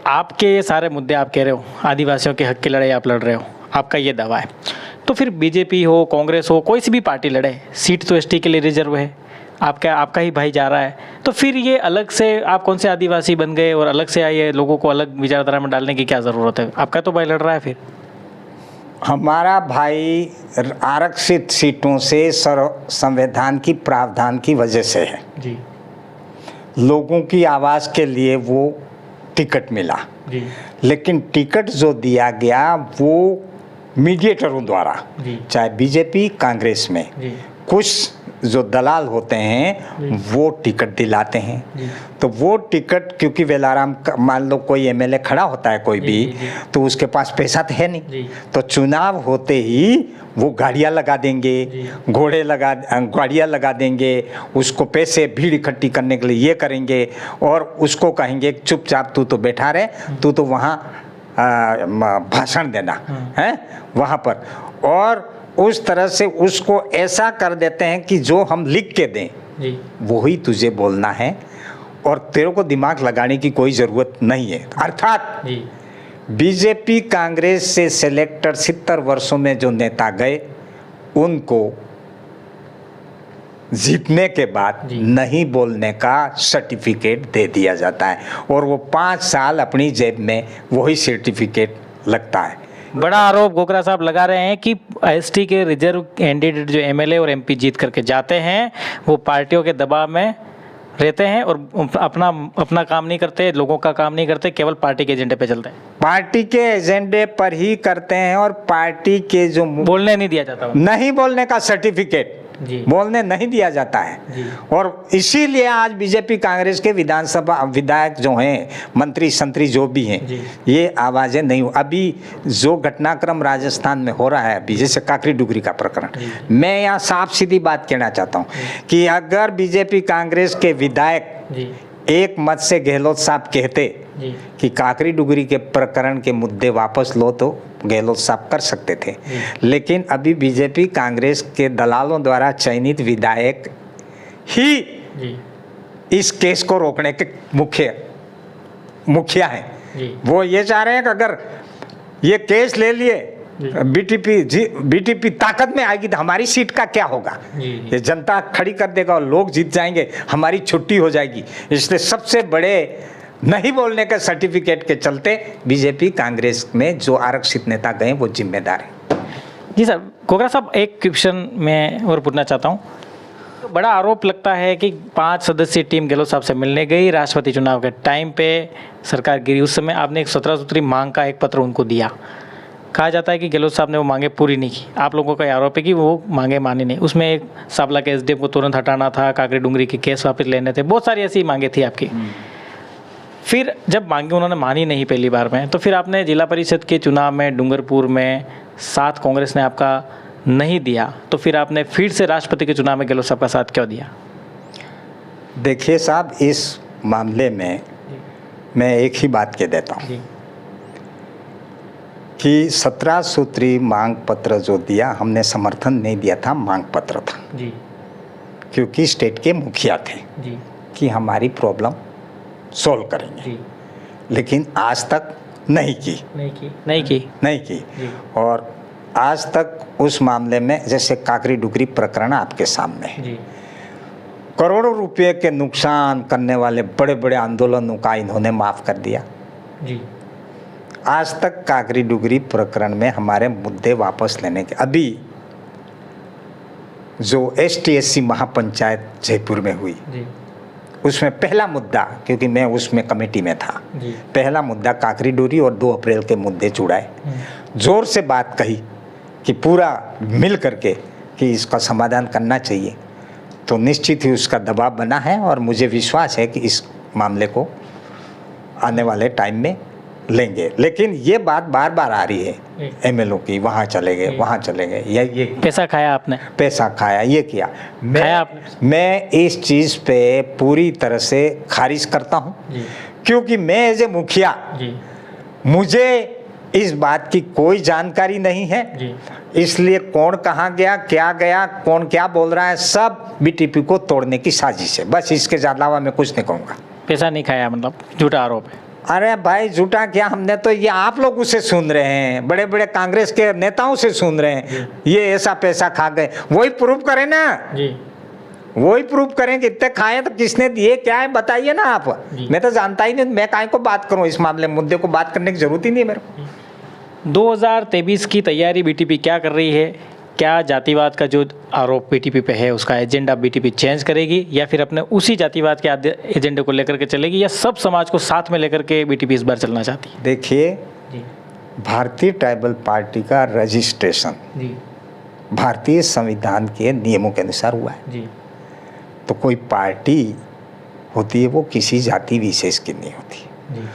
आपके ये सारे मुद्दे आप कह रहे हो, आदिवासियों के हक की लड़ाई आप लड़ रहे हो, आपका ये दावा है। तो फिर बीजेपी हो, कांग्रेस हो, कोई सी भी पार्टी लड़े, सीट तो एसटी के लिए रिजर्व है, आपका ही भाई जा रहा है। तो फिर ये अलग से आप कौन से आदिवासी बन गए और अलग से आइए, लोगों को अलग विचारधारा में डालने की क्या ज़रूरत है? आपका तो भाई लड़ रहा है। फिर हमारा भाई आरक्षित सीटों से संविधान की प्रावधान की वजह से है। जी लोगों की आवाज़ के लिए वो टिकट मिला, जी लेकिन टिकट जो दिया गया वो मीडिएटरों द्वारा, जी चाहे बीजेपी कांग्रेस में जी कुछ जो दलाल होते हैं वो टिकट दिलाते हैं। जी तो वो टिकट, क्योंकि वेलाराम मान लो कोई एमएलए खड़ा होता है कोई भी, जी। तो उसके पास पैसा तो है नहीं, जी तो चुनाव होते ही वो गाड़ियाँ लगा देंगे, जी। गाड़ियाँ लगा देंगे, उसको पैसे भीड़ इकट्ठी करने के लिए ये करेंगे और उसको कहेंगे चुपचाप तू तो बैठा रहे, तू तो वहाँ भाषण देना है वहाँ पर, और उस तरह से उसको ऐसा कर देते हैं कि जो हम लिख के दें जी वही तुझे बोलना है और तेरे को दिमाग लगाने की कोई ज़रूरत नहीं है। अर्थात जी बीजेपी कांग्रेस से सिलेक्टर 70 वर्षों में जो नेता गए उनको जीतने के बाद जी। नहीं बोलने का सर्टिफिकेट दे दिया जाता है और वो 5 साल अपनी जेब में वही सर्टिफिकेट लगता है। बड़ा आरोप गोकरा साहब लगा रहे हैं कि एसटी के रिजर्व कैंडिडेट जो एमएलए और एमपी जीत करके जाते हैं वो पार्टियों के दबाव में रहते हैं और अपना काम नहीं करते, लोगों का काम नहीं करते, केवल पार्टी के एजेंडे पे चलते हैं, पार्टी के एजेंडे पर ही करते हैं और पार्टी के जो बोलने नहीं दिया जाता उन्हें। नहीं बोलने का सर्टिफिकेट जी बोलने नहीं दिया जाता है। जी। और इसीलिए आज बीजेपी कांग्रेस के विधानसभा विधायक जो हैं, मंत्री संतरी जो भी हैं, जी। ये आवाज़ें नहीं। अभी जो घटनाक्रम राजस्थान में हो रहा है अभी, जैसे काकरी डुगरी का प्रकरण, मैं यहाँ साफ सीधी बात कहना चाहता हूँ कि अगर बीजेपी कांग्रेस के विधायक जी एक मत से गहलोत साहब कहते जी कि काकरी डुगरी के प्रकरण के मुद्दे वापस लो तो गहलोत साहब कर सकते थे, लेकिन अभी बीजेपी कांग्रेस के दलालों द्वारा चयनित विधायक ही जी इस केस को रोकने के मुखिया हैं। जी वो ये चाह रहे हैं कि अगर ये केस ले लिए बीटीपी ताकत में आएगी तो हमारी सीट का क्या होगा, ये जनता खड़ी कर देगा और लोग जीत जाएंगे, हमारी छुट्टी हो जाएगी। इसलिए सबसे बड़े नहीं बोलने के सर्टिफिकेट के चलते बीजेपी कांग्रेस में जो आरक्षित नेता गए वो जिम्मेदार हैं। जी सर, गोगरा साहब एक क्वेश्चन मैं और पूछना चाहता हूँ। तो बड़ा आरोप लगता है कि 5 सदस्यीय टीम गहलोत साहब से मिलने गई राष्ट्रपति चुनाव के टाइम पे, सरकार गिरी उस समय, आपने एक 17 सूत्री मांग का एक पत्र उनको दिया। कहा जाता है कि गहलोत साहब ने वो मांगे पूरी नहीं की। आप लोगों का आरोप है कि वो मांगे मानी नहीं। उसमें एक सावला के एसडीएम को तुरंत हटाना था, काकरी डुंगरी के केस वापस लेने थे, बहुत सारी ऐसी मांगे थी आपकी। फिर जब मांगे उन्होंने मानी नहीं पहली बार में, तो फिर आपने जिला परिषद के चुनाव में डूंगरपुर में 7 कांग्रेस ने आपका नहीं दिया, तो फिर आपने फिर से राष्ट्रपति के चुनाव में गहलोत साहब का साथ क्यों दिया? देखिए साहब, इस मामले में मैं एक ही बात कह देता हूँ कि 17 सूत्री मांग पत्र जो दिया, हमने समर्थन नहीं दिया था, मांग पत्र था जी, क्योंकि स्टेट के मुखिया थे जी, कि हमारी प्रॉब्लम सॉल्व करेंगे, जी, लेकिन आज तक नहीं की। जी, और आज तक उस मामले में, जैसे काकरी डुगरी प्रकरण आपके सामने है, जी, करोड़ों रुपए के नुकसान करने वाले बड़े बड़े आंदोलनों का इन्होंने माफ़ कर दिया। जी, आज तक काकरी डुगरी प्रकरण में हमारे मुद्दे वापस लेने के, अभी जो ST/SC महापंचायत जयपुर में हुई, जी, उसमें पहला मुद्दा, क्योंकि मैं उसमें कमेटी में था, जी, पहला मुद्दा काकरी डोरी और 2 अप्रैल के मुद्दे जुड़ाए, जोर से बात कही कि पूरा मिल करके कि इसका समाधान करना चाहिए, तो निश्चित ही उसका दबाव बना है और मुझे विश्वास है कि इस मामले को आने वाले टाइम में लेंगे। लेकिन ये बात बार बार आ रही है MLO की, वहाँ चले गए, वहाँ चले गए, ये पैसा खाया आपने, पैसा खाया, ये किया। खाया आपने? मैं इस चीज़ पे पूरी तरह से खारिज करता हूँ, क्योंकि मैं एज ए मुखिया, मुझे इस बात की कोई जानकारी नहीं है, इसलिए कौन कहाँ गया, कौन क्या बोल रहा है, सब BTP को तोड़ने की साजिश है, बस इसके अलावा मैं कुछ नहीं कहूँगा। पैसा नहीं खाया मतलब झूठा आरोप है? अरे भाई, झूठा क्या, हमने तो ये आप लोग उसे सुन रहे हैं, बड़े बड़े कांग्रेस के नेताओं से सुन रहे हैं, ये ऐसा पैसा खा गए, वही प्रूव करें ना जी, वही प्रूव करें कि इतने खाए तो किसने दिए, क्या है, बताइए ना आप। मैं तो जानता ही नहीं, मैं काहे को बात करूं इस मामले में, मुद्दे को बात करने की जरूरत ही नहीं है मेरे को। 2023 की तैयारी BTP क्या कर रही है, क्या जातिवाद का जो आरोप बीटीपी पे है उसका एजेंडा बीटीपी चेंज करेगी या फिर अपने उसी जातिवाद के एजेंडे को लेकर के चलेगी, या सब समाज को साथ में लेकर के बीटीपी इस बार चलना चाहती है? देखिए, जी भारतीय ट्राइबल पार्टी का रजिस्ट्रेशन जी भारतीय संविधान के नियमों के अनुसार हुआ है। जी तो कोई पार्टी होती है वो किसी जाति विशेष की नहीं होती। जी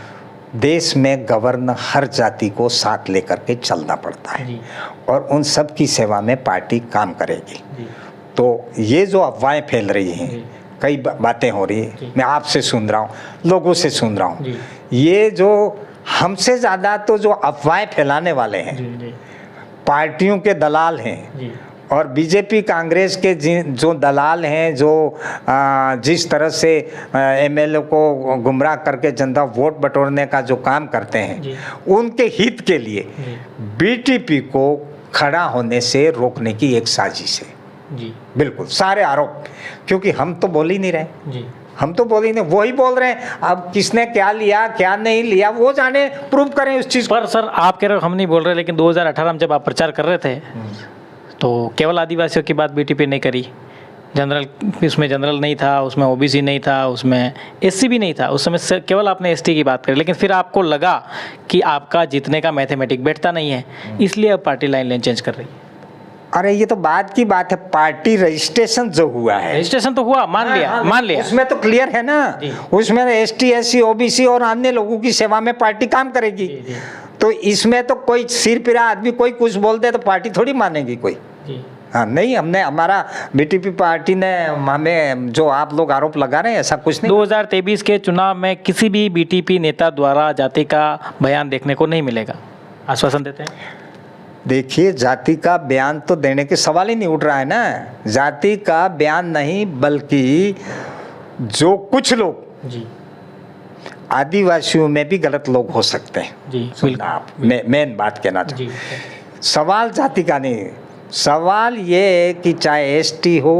देश में गवर्न हर जाति को साथ लेकर के चलना पड़ता है जी और उन सब की सेवा में पार्टी काम करेगी। जी तो ये जो अफवाहें फैल रही हैं, जी। कई बातें हो रही जी। है, मैं आपसे सुन रहा हूँ, लोगों से सुन रहा हूँ, जी। ये जो हमसे ज़्यादा तो जो अफवाहें फैलाने वाले हैं जी जी पार्टियों के दलाल हैं, जी और बीजेपी कांग्रेस के जो दलाल हैं, जो जिस तरह से एमएलए को गुमराह करके जनता वोट बटोरने का जो काम करते जी। हैं, उनके हित के लिए जी बीटीपी को खड़ा होने से रोकने की एक साजिश है। जी बिल्कुल सारे आरोप, क्योंकि हम तो बोल ही नहीं रहे, जी हम तो बोल ही नहीं, वही बोल रहे हैं। अब किसने क्या लिया क्या नहीं लिया वो जाने, प्रूव करें उस चीज़ पर सर आप कह रहे हो हम नहीं बोल रहे, लेकिन 2018 में जब आप प्रचार कर रहे थे तो केवल आदिवासियों की बात बीटीपी नहीं करी। जनरल, उसमें जनरल नहीं था, उसमें ओबीसी नहीं था, उसमें एससी भी नहीं था, उस समय केवल आपने एसटी की बात करी। लेकिन फिर आपको लगा कि आपका जीतने का मैथमेटिक बैठता नहीं है, इसलिए अब पार्टी लाइन चेंज कर रही है। अरे ये तो बाद की बात है, पार्टी रजिस्ट्रेशन जो हुआ है, रजिस्ट्रेशन तो हुआ, मान लिया, मान लिया, उसमें तो क्लियर है ना, जी। उसमें एसटी एससी ओबीसी और अन्य लोगों की सेवा में पार्टी काम करेगी। जी, जी। तो इसमें तो कोई सिर पिरा आदमी कोई कुछ बोल दे तो पार्टी थोड़ी मानेगी कोई। जी हाँ नहीं, हमने हमारा बीटीपी पार्टी ने हमें जो आप लोग आरोप लगा रहे हैं ऐसा कुछ नहीं। 2023 के चुनाव में किसी भी बीटीपी नेता द्वारा जाति का बयान देखने को नहीं मिलेगा, आश्वासन देते हैं। देखिए, जाति का बयान तो देने के सवाल ही नहीं उठ रहा है ना, जाति का बयान नहीं, बल्कि जो कुछ लोग जी आदिवासियों में भी गलत लोग हो सकते हैं। जी सुनना आप, मैं मेन बात कहना जी चाहूँ, सवाल जाति का नहीं, सवाल ये है कि चाहे एसटी हो,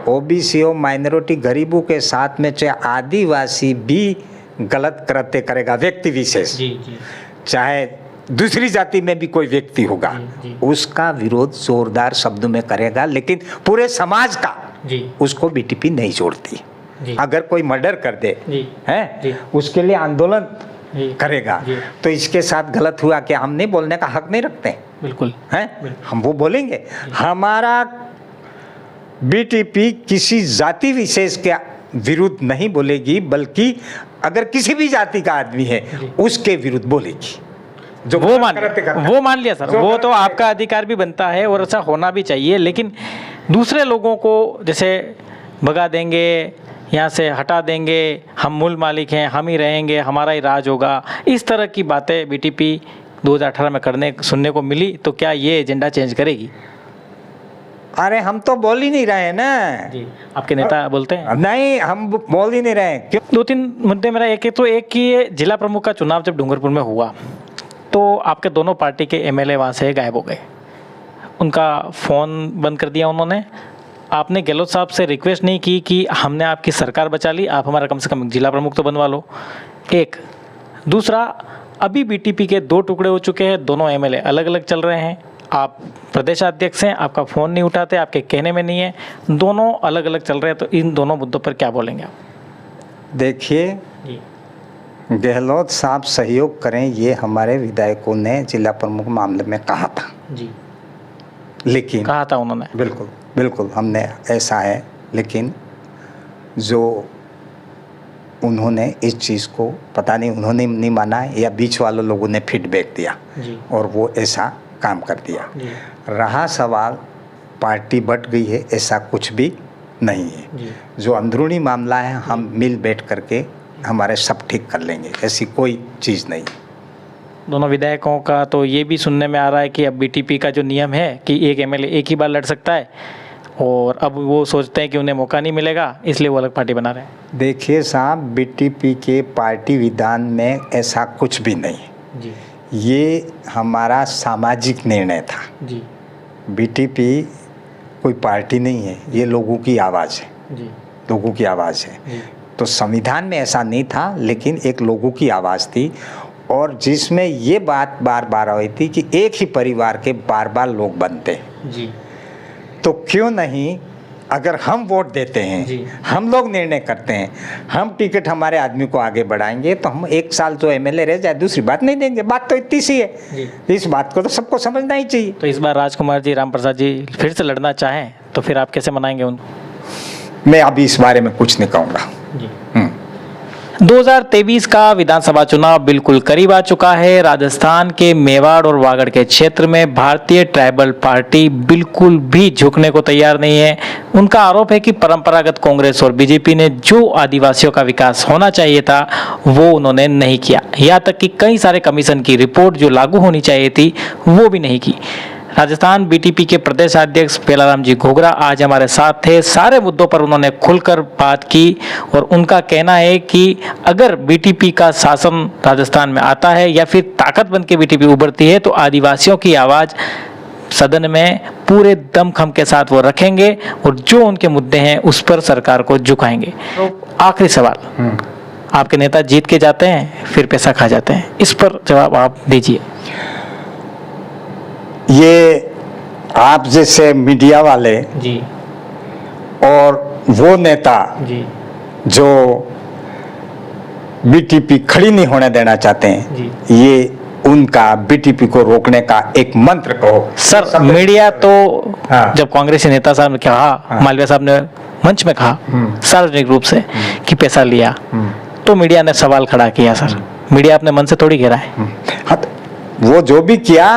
ओबीसी हो, माइनॉरिटी गरीबों के साथ में चाहे आदिवासी भी गलत कृत्य करेगा, व्यक्ति विशेष, जी जी चाहे दूसरी जाति में भी कोई व्यक्ति होगा, जी। उसका विरोध जोरदार शब्दों में करेगा, लेकिन पूरे समाज का जी उसको बीटीपी नहीं जोड़ती। जी। अगर कोई मर्डर कर दे जी। है जी। उसके लिए आंदोलन जी। करेगा, जी। तो इसके साथ गलत हुआ क्या हम नहीं बोलने का हक नहीं रखते बिल्कुल हैं? हम वो बोलेंगे। हमारा बीटीपी किसी जाति विशेष के विरुद्ध नहीं बोलेगी, बल्कि अगर किसी भी जाति का आदमी है उसके विरुद्ध बोलेगी। जो वो मान करते लिया, करते। वो मान लिया सर, जो वो करते तो आपका अधिकार भी बनता है और ऐसा होना भी चाहिए। लेकिन दूसरे लोगों को जैसे भगा देंगे, यहाँ से हटा देंगे, हम मूल मालिक हैं, हम ही रहेंगे, हमारा ही राज होगा, इस तरह की बातें बीटीपी 2018 में करने सुनने को मिली, तो क्या ये एजेंडा चेंज करेगी? अरे हम तो बोल ही नहीं रहे हैं ना जी, आपके नेता बोलते हैं। नहीं, हम बोल ही नहीं रहे हैं। क्यों? 2-3 मुद्दे मेरा एक है, तो एक कि ये जिला प्रमुख का चुनाव जब डूंगरपुर में हुआ तो आपके दोनों पार्टी के एमएलए वहाँ से गायब हो गए, उनका फ़ोन बंद कर दिया उन्होंने। आपने गहलोत साहब से रिक्वेस्ट नहीं की कि हमने आपकी सरकार बचा ली, आप हमारा कम से कम जिला प्रमुख तो बनवा लो। एक दूसरा, अभी बीटीपी के 2 टुकड़े हो चुके हैं, दोनों एमएलए अलग अलग चल रहे हैं, आप प्रदेशाध्यक्ष हैं, आपका फ़ोन नहीं उठाते, आपके कहने में नहीं है, दोनों अलग अलग चल रहे हैं, तो इन दोनों मुद्दों पर क्या बोलेंगे आप? देखिए, जी गहलोत साहब सहयोग करें, ये हमारे विधायकों ने जिला प्रमुख मामले में कहा था, जी लेकिन कहा था उन्होंने। बिल्कुल बिल्कुल हमने ऐसा है, लेकिन जो उन्होंने इस चीज़ को पता नहीं उन्होंने नहीं माना है या बीच वाले लोगों ने फीडबैक दिया जी और वो ऐसा काम कर दिया। जी रहा सवाल पार्टी बट गई है, ऐसा कुछ भी नहीं है। जी जो अंदरूनी मामला है हम मिल बैठ करके हमारे सब ठीक कर लेंगे, ऐसी कोई चीज़ नहीं। दोनों विधायकों का तो ये भी सुनने में आ रहा है कि अब बीटीपी का जो नियम है कि एक एमएलए एक ही बार लड़ सकता है, और अब वो सोचते हैं कि उन्हें मौका नहीं मिलेगा, इसलिए वो अलग पार्टी बना रहे हैं। देखिए साहब, बीटीपी के पार्टी विधान में ऐसा कुछ भी नहीं है। जी ये हमारा सामाजिक निर्णय था। जी बीटीपी कोई पार्टी नहीं है, ये लोगों की आवाज़ है, जी लोगों की आवाज़ है। जी तो संविधान में ऐसा नहीं था, लेकिन एक लोगों की आवाज़ थी, और जिसमें ये बात बार बार आई थी कि एक ही परिवार के बार बार लोग बनते हैं। जी तो क्यों नहीं, अगर हम वोट देते हैं, जी। हम लोग निर्णय करते हैं, हम टिकट हमारे आदमी को आगे बढ़ाएंगे, तो हम 1 साल जो एमएलए रह जाए दूसरी बात नहीं देंगे। बात तो इतनी सी है, जी। इस बात को तो सबको समझना ही चाहिए। तो इस बार राजकुमार जी, रामप्रसाद जी फिर से लड़ना चाहें तो फिर आप कैसे मनाएंगे उनको? मैं अभी इस बारे में कुछ नहीं कहूँगा। जी। 2023 का विधानसभा चुनाव बिल्कुल करीब आ चुका है। राजस्थान के मेवाड़ और वागड़ के क्षेत्र में भारतीय ट्राइबल पार्टी बिल्कुल भी झुकने को तैयार नहीं है। उनका आरोप है कि परंपरागत कांग्रेस और बीजेपी ने जो आदिवासियों का विकास होना चाहिए था वो उन्होंने नहीं किया। यहाँ तक कि कई सारे कमीशन की रिपोर्ट जो लागू होनी चाहिए थी वो भी नहीं की। राजस्थान बीटीपी के प्रदेश अध्यक्ष पेलाराम जी घोगरा आज हमारे साथ थे। सारे मुद्दों पर उन्होंने खुलकर बात की और उनका कहना है कि अगर बीटीपी का शासन राजस्थान में आता है या फिर ताकत बन के बीटीपी उभरती है तो आदिवासियों की आवाज़ सदन में पूरे दमखम के साथ वो रखेंगे और जो उनके मुद्दे हैं उस पर सरकार को झुकाएंगे। तो आखिरी सवाल, आपके नेता जीत के जाते हैं फिर पैसा खा जाते हैं, इस पर जवाब आप दीजिए। ये आप जैसे मीडिया वाले जी और वो नेता जी जो बीटीपी खड़ी नहीं होने देना चाहते हैं, जी। ये उनका बीटीपी को रोकने का एक मंत्र कहो। सर, मीडिया तो हाँ। जब कांग्रेसी नेता साहब ने कहा, हाँ। मालवीय साहब ने मंच में कहा सार्वजनिक रूप से कि पैसा लिया, तो मीडिया ने सवाल खड़ा किया। सर, मीडिया अपने मन से थोड़ी घेरा है। हाँ, तो वो जो भी किया,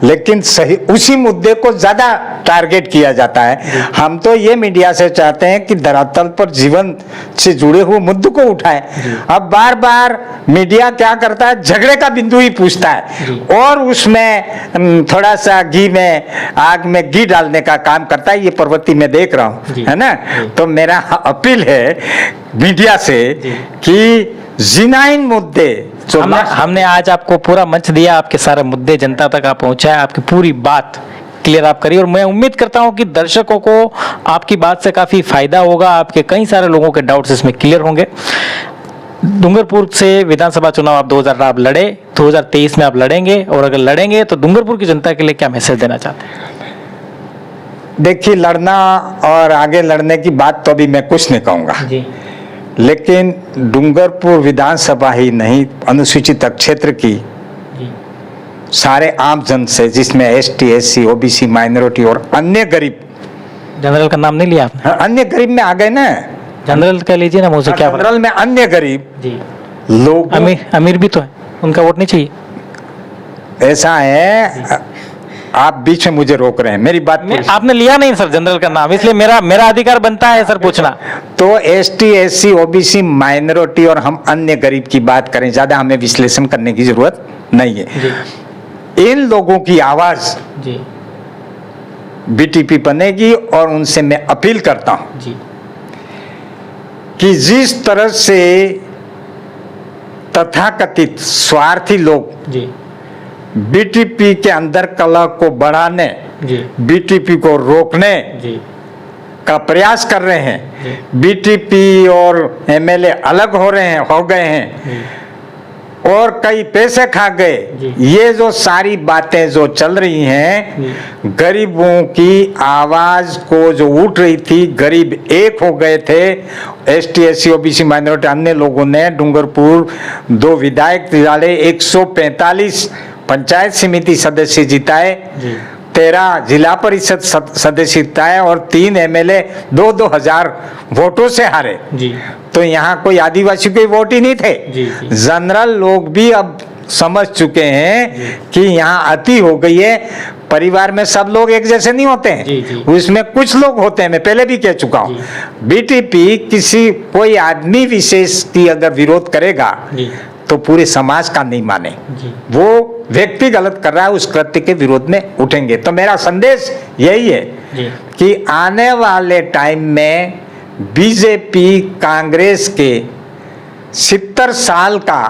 लेकिन सही उसी मुद्दे को ज्यादा टारगेट किया जाता है। हम तो ये मीडिया से चाहते हैं कि धरातल पर जीवन से जुड़े हुए मुद्दे को उठाए। अब बार बार मीडिया क्या करता है, झगड़े का बिंदु ही पूछता है और उसमें थोड़ा सा घी में आग में घी डालने का काम करता है। ये प्रवृत्ति मैं देख रहा हूँ, है ना। तो मेरा अपील है मीडिया से कि जिनाइन मुद्दे जो हमने आज आपको पूरा मंच दिया, आपके सारे मुद्दे जनता तक आप पहुंचाए, आपकी पूरी बात क्लियर आप करिए और मैं उम्मीद करता हूं कि दर्शकों को आपकी बात से काफी फायदा होगा। आपके कई सारे लोगों के डाउट्स इसमें क्लियर होंगे। डूंगरपुर से विधानसभा चुनाव आप 2000 आप लड़े, 2023 में आप लड़ेंगे और अगर लड़ेंगे तो डूंगरपुर की जनता के लिए क्या मैसेज देना चाहते हैं? देखिए, लड़ना और आगे लड़ने की बात तो अभी मैं कुछ नहीं कहूँगा, लेकिन डूंगरपुर विधानसभा ही नहीं, अनुसूचित क्षेत्र की सारे आम जन से, जिसमें एसटी, एससी, ओबीसी, माइनॉरिटी और अन्य गरीब, जनरल का नाम नहीं लिया आपने? अन्य गरीब में आ गए ना, जनरल कह लीजिए ना, मुझे क्या जनरल में अन्य गरीब लोग, अमीर भी तो है, उनका वोट नहीं चाहिए? ऐसा है, आप बीच में मुझे रोक रहे हैं, मेरी बात आपने लिया नहीं सर जनरल का नाम, इसलिए मेरा अधिकार बनता है सर पूछना। तो एसटी, एससी, ओबीसी, माइनॉरिटी और हम अन्य गरीब की बात करें, ज्यादा हमें विश्लेषण करने की जरूरत नहीं है। इन लोगों की आवाज बीटीपी बनेगी और उनसे मैं अपील करता हूं कि जिस तरह से तथाकथित स्वार्थी लोग बीटीपी के अंदर कला को बढ़ाने, बीटीपी को रोकने का प्रयास कर रहे हैं, बीटीपी और एमएलए अलग हो गए हैं और कई पैसे खा गए, ये जो सारी बातें जो चल रही हैं, गरीबों की आवाज को जो उठ रही थी, गरीब एक हो गए थे। एसटी, एससी, ओबीसी, माइनॉरिटी अन्य लोगों ने डूंगरपुर 2 विधायक डाले, 145 पंचायत समिति सदस्य जिताए, 13 जिला परिषद सदस्य जिताए और 3 एमएलए 2-2 हजार वोटों से हारे। तो यहाँ कोई आदिवासी के वोट ही नहीं थे। जनरल लोग भी अब समझ चुके हैं कि यहाँ अति हो गई है। परिवार में सब लोग एक जैसे नहीं होते हैं, उसमें कुछ लोग होते हैं, मैं पहले भी कह चुका हूँ। बीटीपी कोई आदमी विशेष की अगर विरोध करेगा तो पूरे समाज का नहीं माने, वो व्यक्ति गलत कर रहा है, उस कृत्य के विरोध में उठेंगे। तो मेरा संदेश यही है कि आने वाले टाइम में बीजेपी कांग्रेस के 70 साल का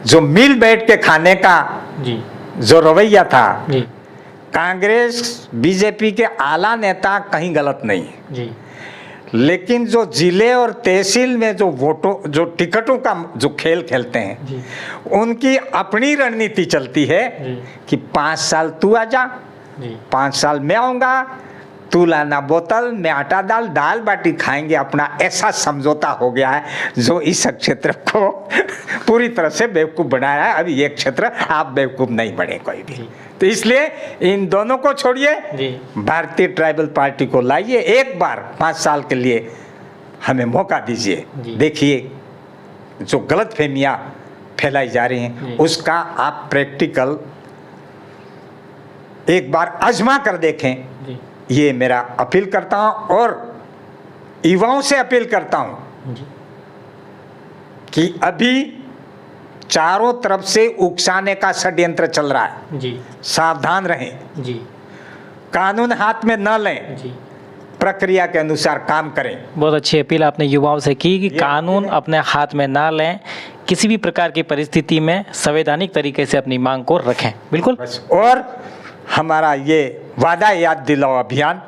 जो मिल बैठ के खाने का जो रवैया था, कांग्रेस बीजेपी के आला नेता कहीं गलत नहीं है, लेकिन जो जिले और तहसील में जो टिकटों का जो खेल खेलते हैं, उनकी अपनी रणनीति चलती है कि 5 साल तू आ जा, जी 5 साल मैं आऊँगा, तू लाना बोतल, मैं आटा दाल, दाल बाटी खाएंगे अपना, ऐसा समझौता हो गया है जो इस क्षेत्र को पूरी तरह से बेवकूफ़ बनाया है। अभी ये क्षेत्र आप बेवकूफ़ नहीं बने कोई भी। तो इसलिए इन दोनों को छोड़िए, जी भारतीय ट्राइबल पार्टी को लाइए, एक बार 5 साल के लिए हमें मौका दीजिए। जी। देखिए जो गलतफहमियां फैलाई जा रही हैं जी। उसका आप प्रैक्टिकल एक बार आजमा कर देखें, जी ये मेरा अपील करता हूं और युवाओं से अपील करता हूं जी कि अभी चारों तरफ से उकसाने का षड्यंत्र चल रहा है, जी सावधान रहें, जी कानून हाथ में न लें, जी। प्रक्रिया के अनुसार काम करें। बहुत अच्छी अपील आपने युवाओं से की कि ये- कानून अपने हाथ में ना लें, किसी भी प्रकार की परिस्थिति में संवैधानिक तरीके से अपनी मांग को रखें। बिल्कुल। बस, और हमारा ये वादा याद दिलाओ अभियान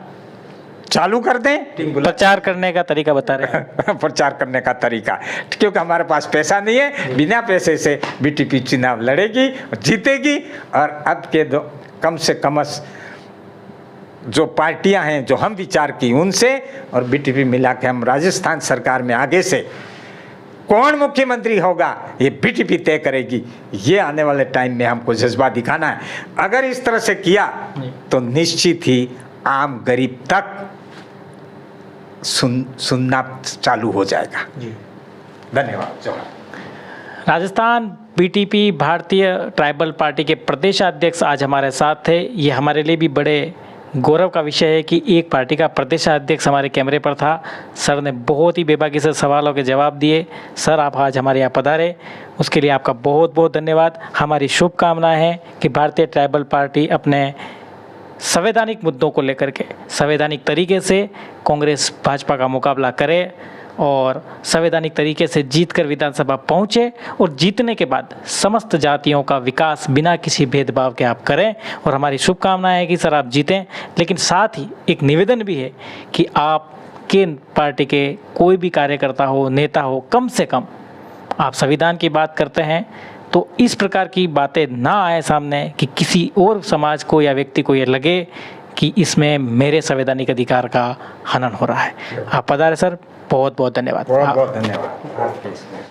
चालू कर दें। प्रचार करने का तरीका बता रहे हैं। प्रचार करने का तरीका, क्योंकि हमारे पास पैसा नहीं है, बिना पैसे से बीटीपी चुनाव लड़ेगी, जीतेगी। और अब के कम से कम जो पार्टियां हैं जो हम विचार की उनसे और बीटीपी मिला के हम राजस्थान सरकार में आगे से कौन मुख्यमंत्री होगा ये बीटीपी तय करेगी। ये आने वाले टाइम में हमको जज्बा दिखाना है। अगर इस तरह से किया तो निश्चित ही आम गरीब तक सुनना चालू हो जाएगा। जी धन्यवाद। जोहार। राजस्थान बीटीपी भारतीय ट्राइबल पार्टी के प्रदेशाध्यक्ष आज हमारे साथ थे। ये हमारे लिए भी बड़े गौरव का विषय है कि एक पार्टी का प्रदेशाध्यक्ष हमारे कैमरे पर था। सर ने बहुत ही बेबाकी से सवालों के जवाब दिए। सर आप आज हमारे यहाँ पधारे, उसके लिए आपका बहुत बहुत धन्यवाद। हमारी शुभकामनाएं हैं कि भारतीय ट्राइबल पार्टी अपने संवैधानिक मुद्दों को लेकर के संवैधानिक तरीके से कांग्रेस भाजपा का मुकाबला करे और संवैधानिक तरीके से जीतकर विधानसभा पहुंचे और जीतने के बाद समस्त जातियों का विकास बिना किसी भेदभाव के आप करें। और हमारी शुभकामनाएं है कि सर आप जीतें। लेकिन साथ ही एक निवेदन भी है कि आप के पार्टी के कोई भी कार्यकर्ता हो, नेता हो, कम से कम आप संविधान की बात करते हैं तो इस प्रकार की बातें ना आए सामने कि किसी और समाज को या व्यक्ति को ये लगे कि इसमें मेरे संवैधानिक अधिकार का हनन हो रहा है। आप पधारे सर, बहुत बहुत धन्यवाद। बहुत बहुत धन्यवाद।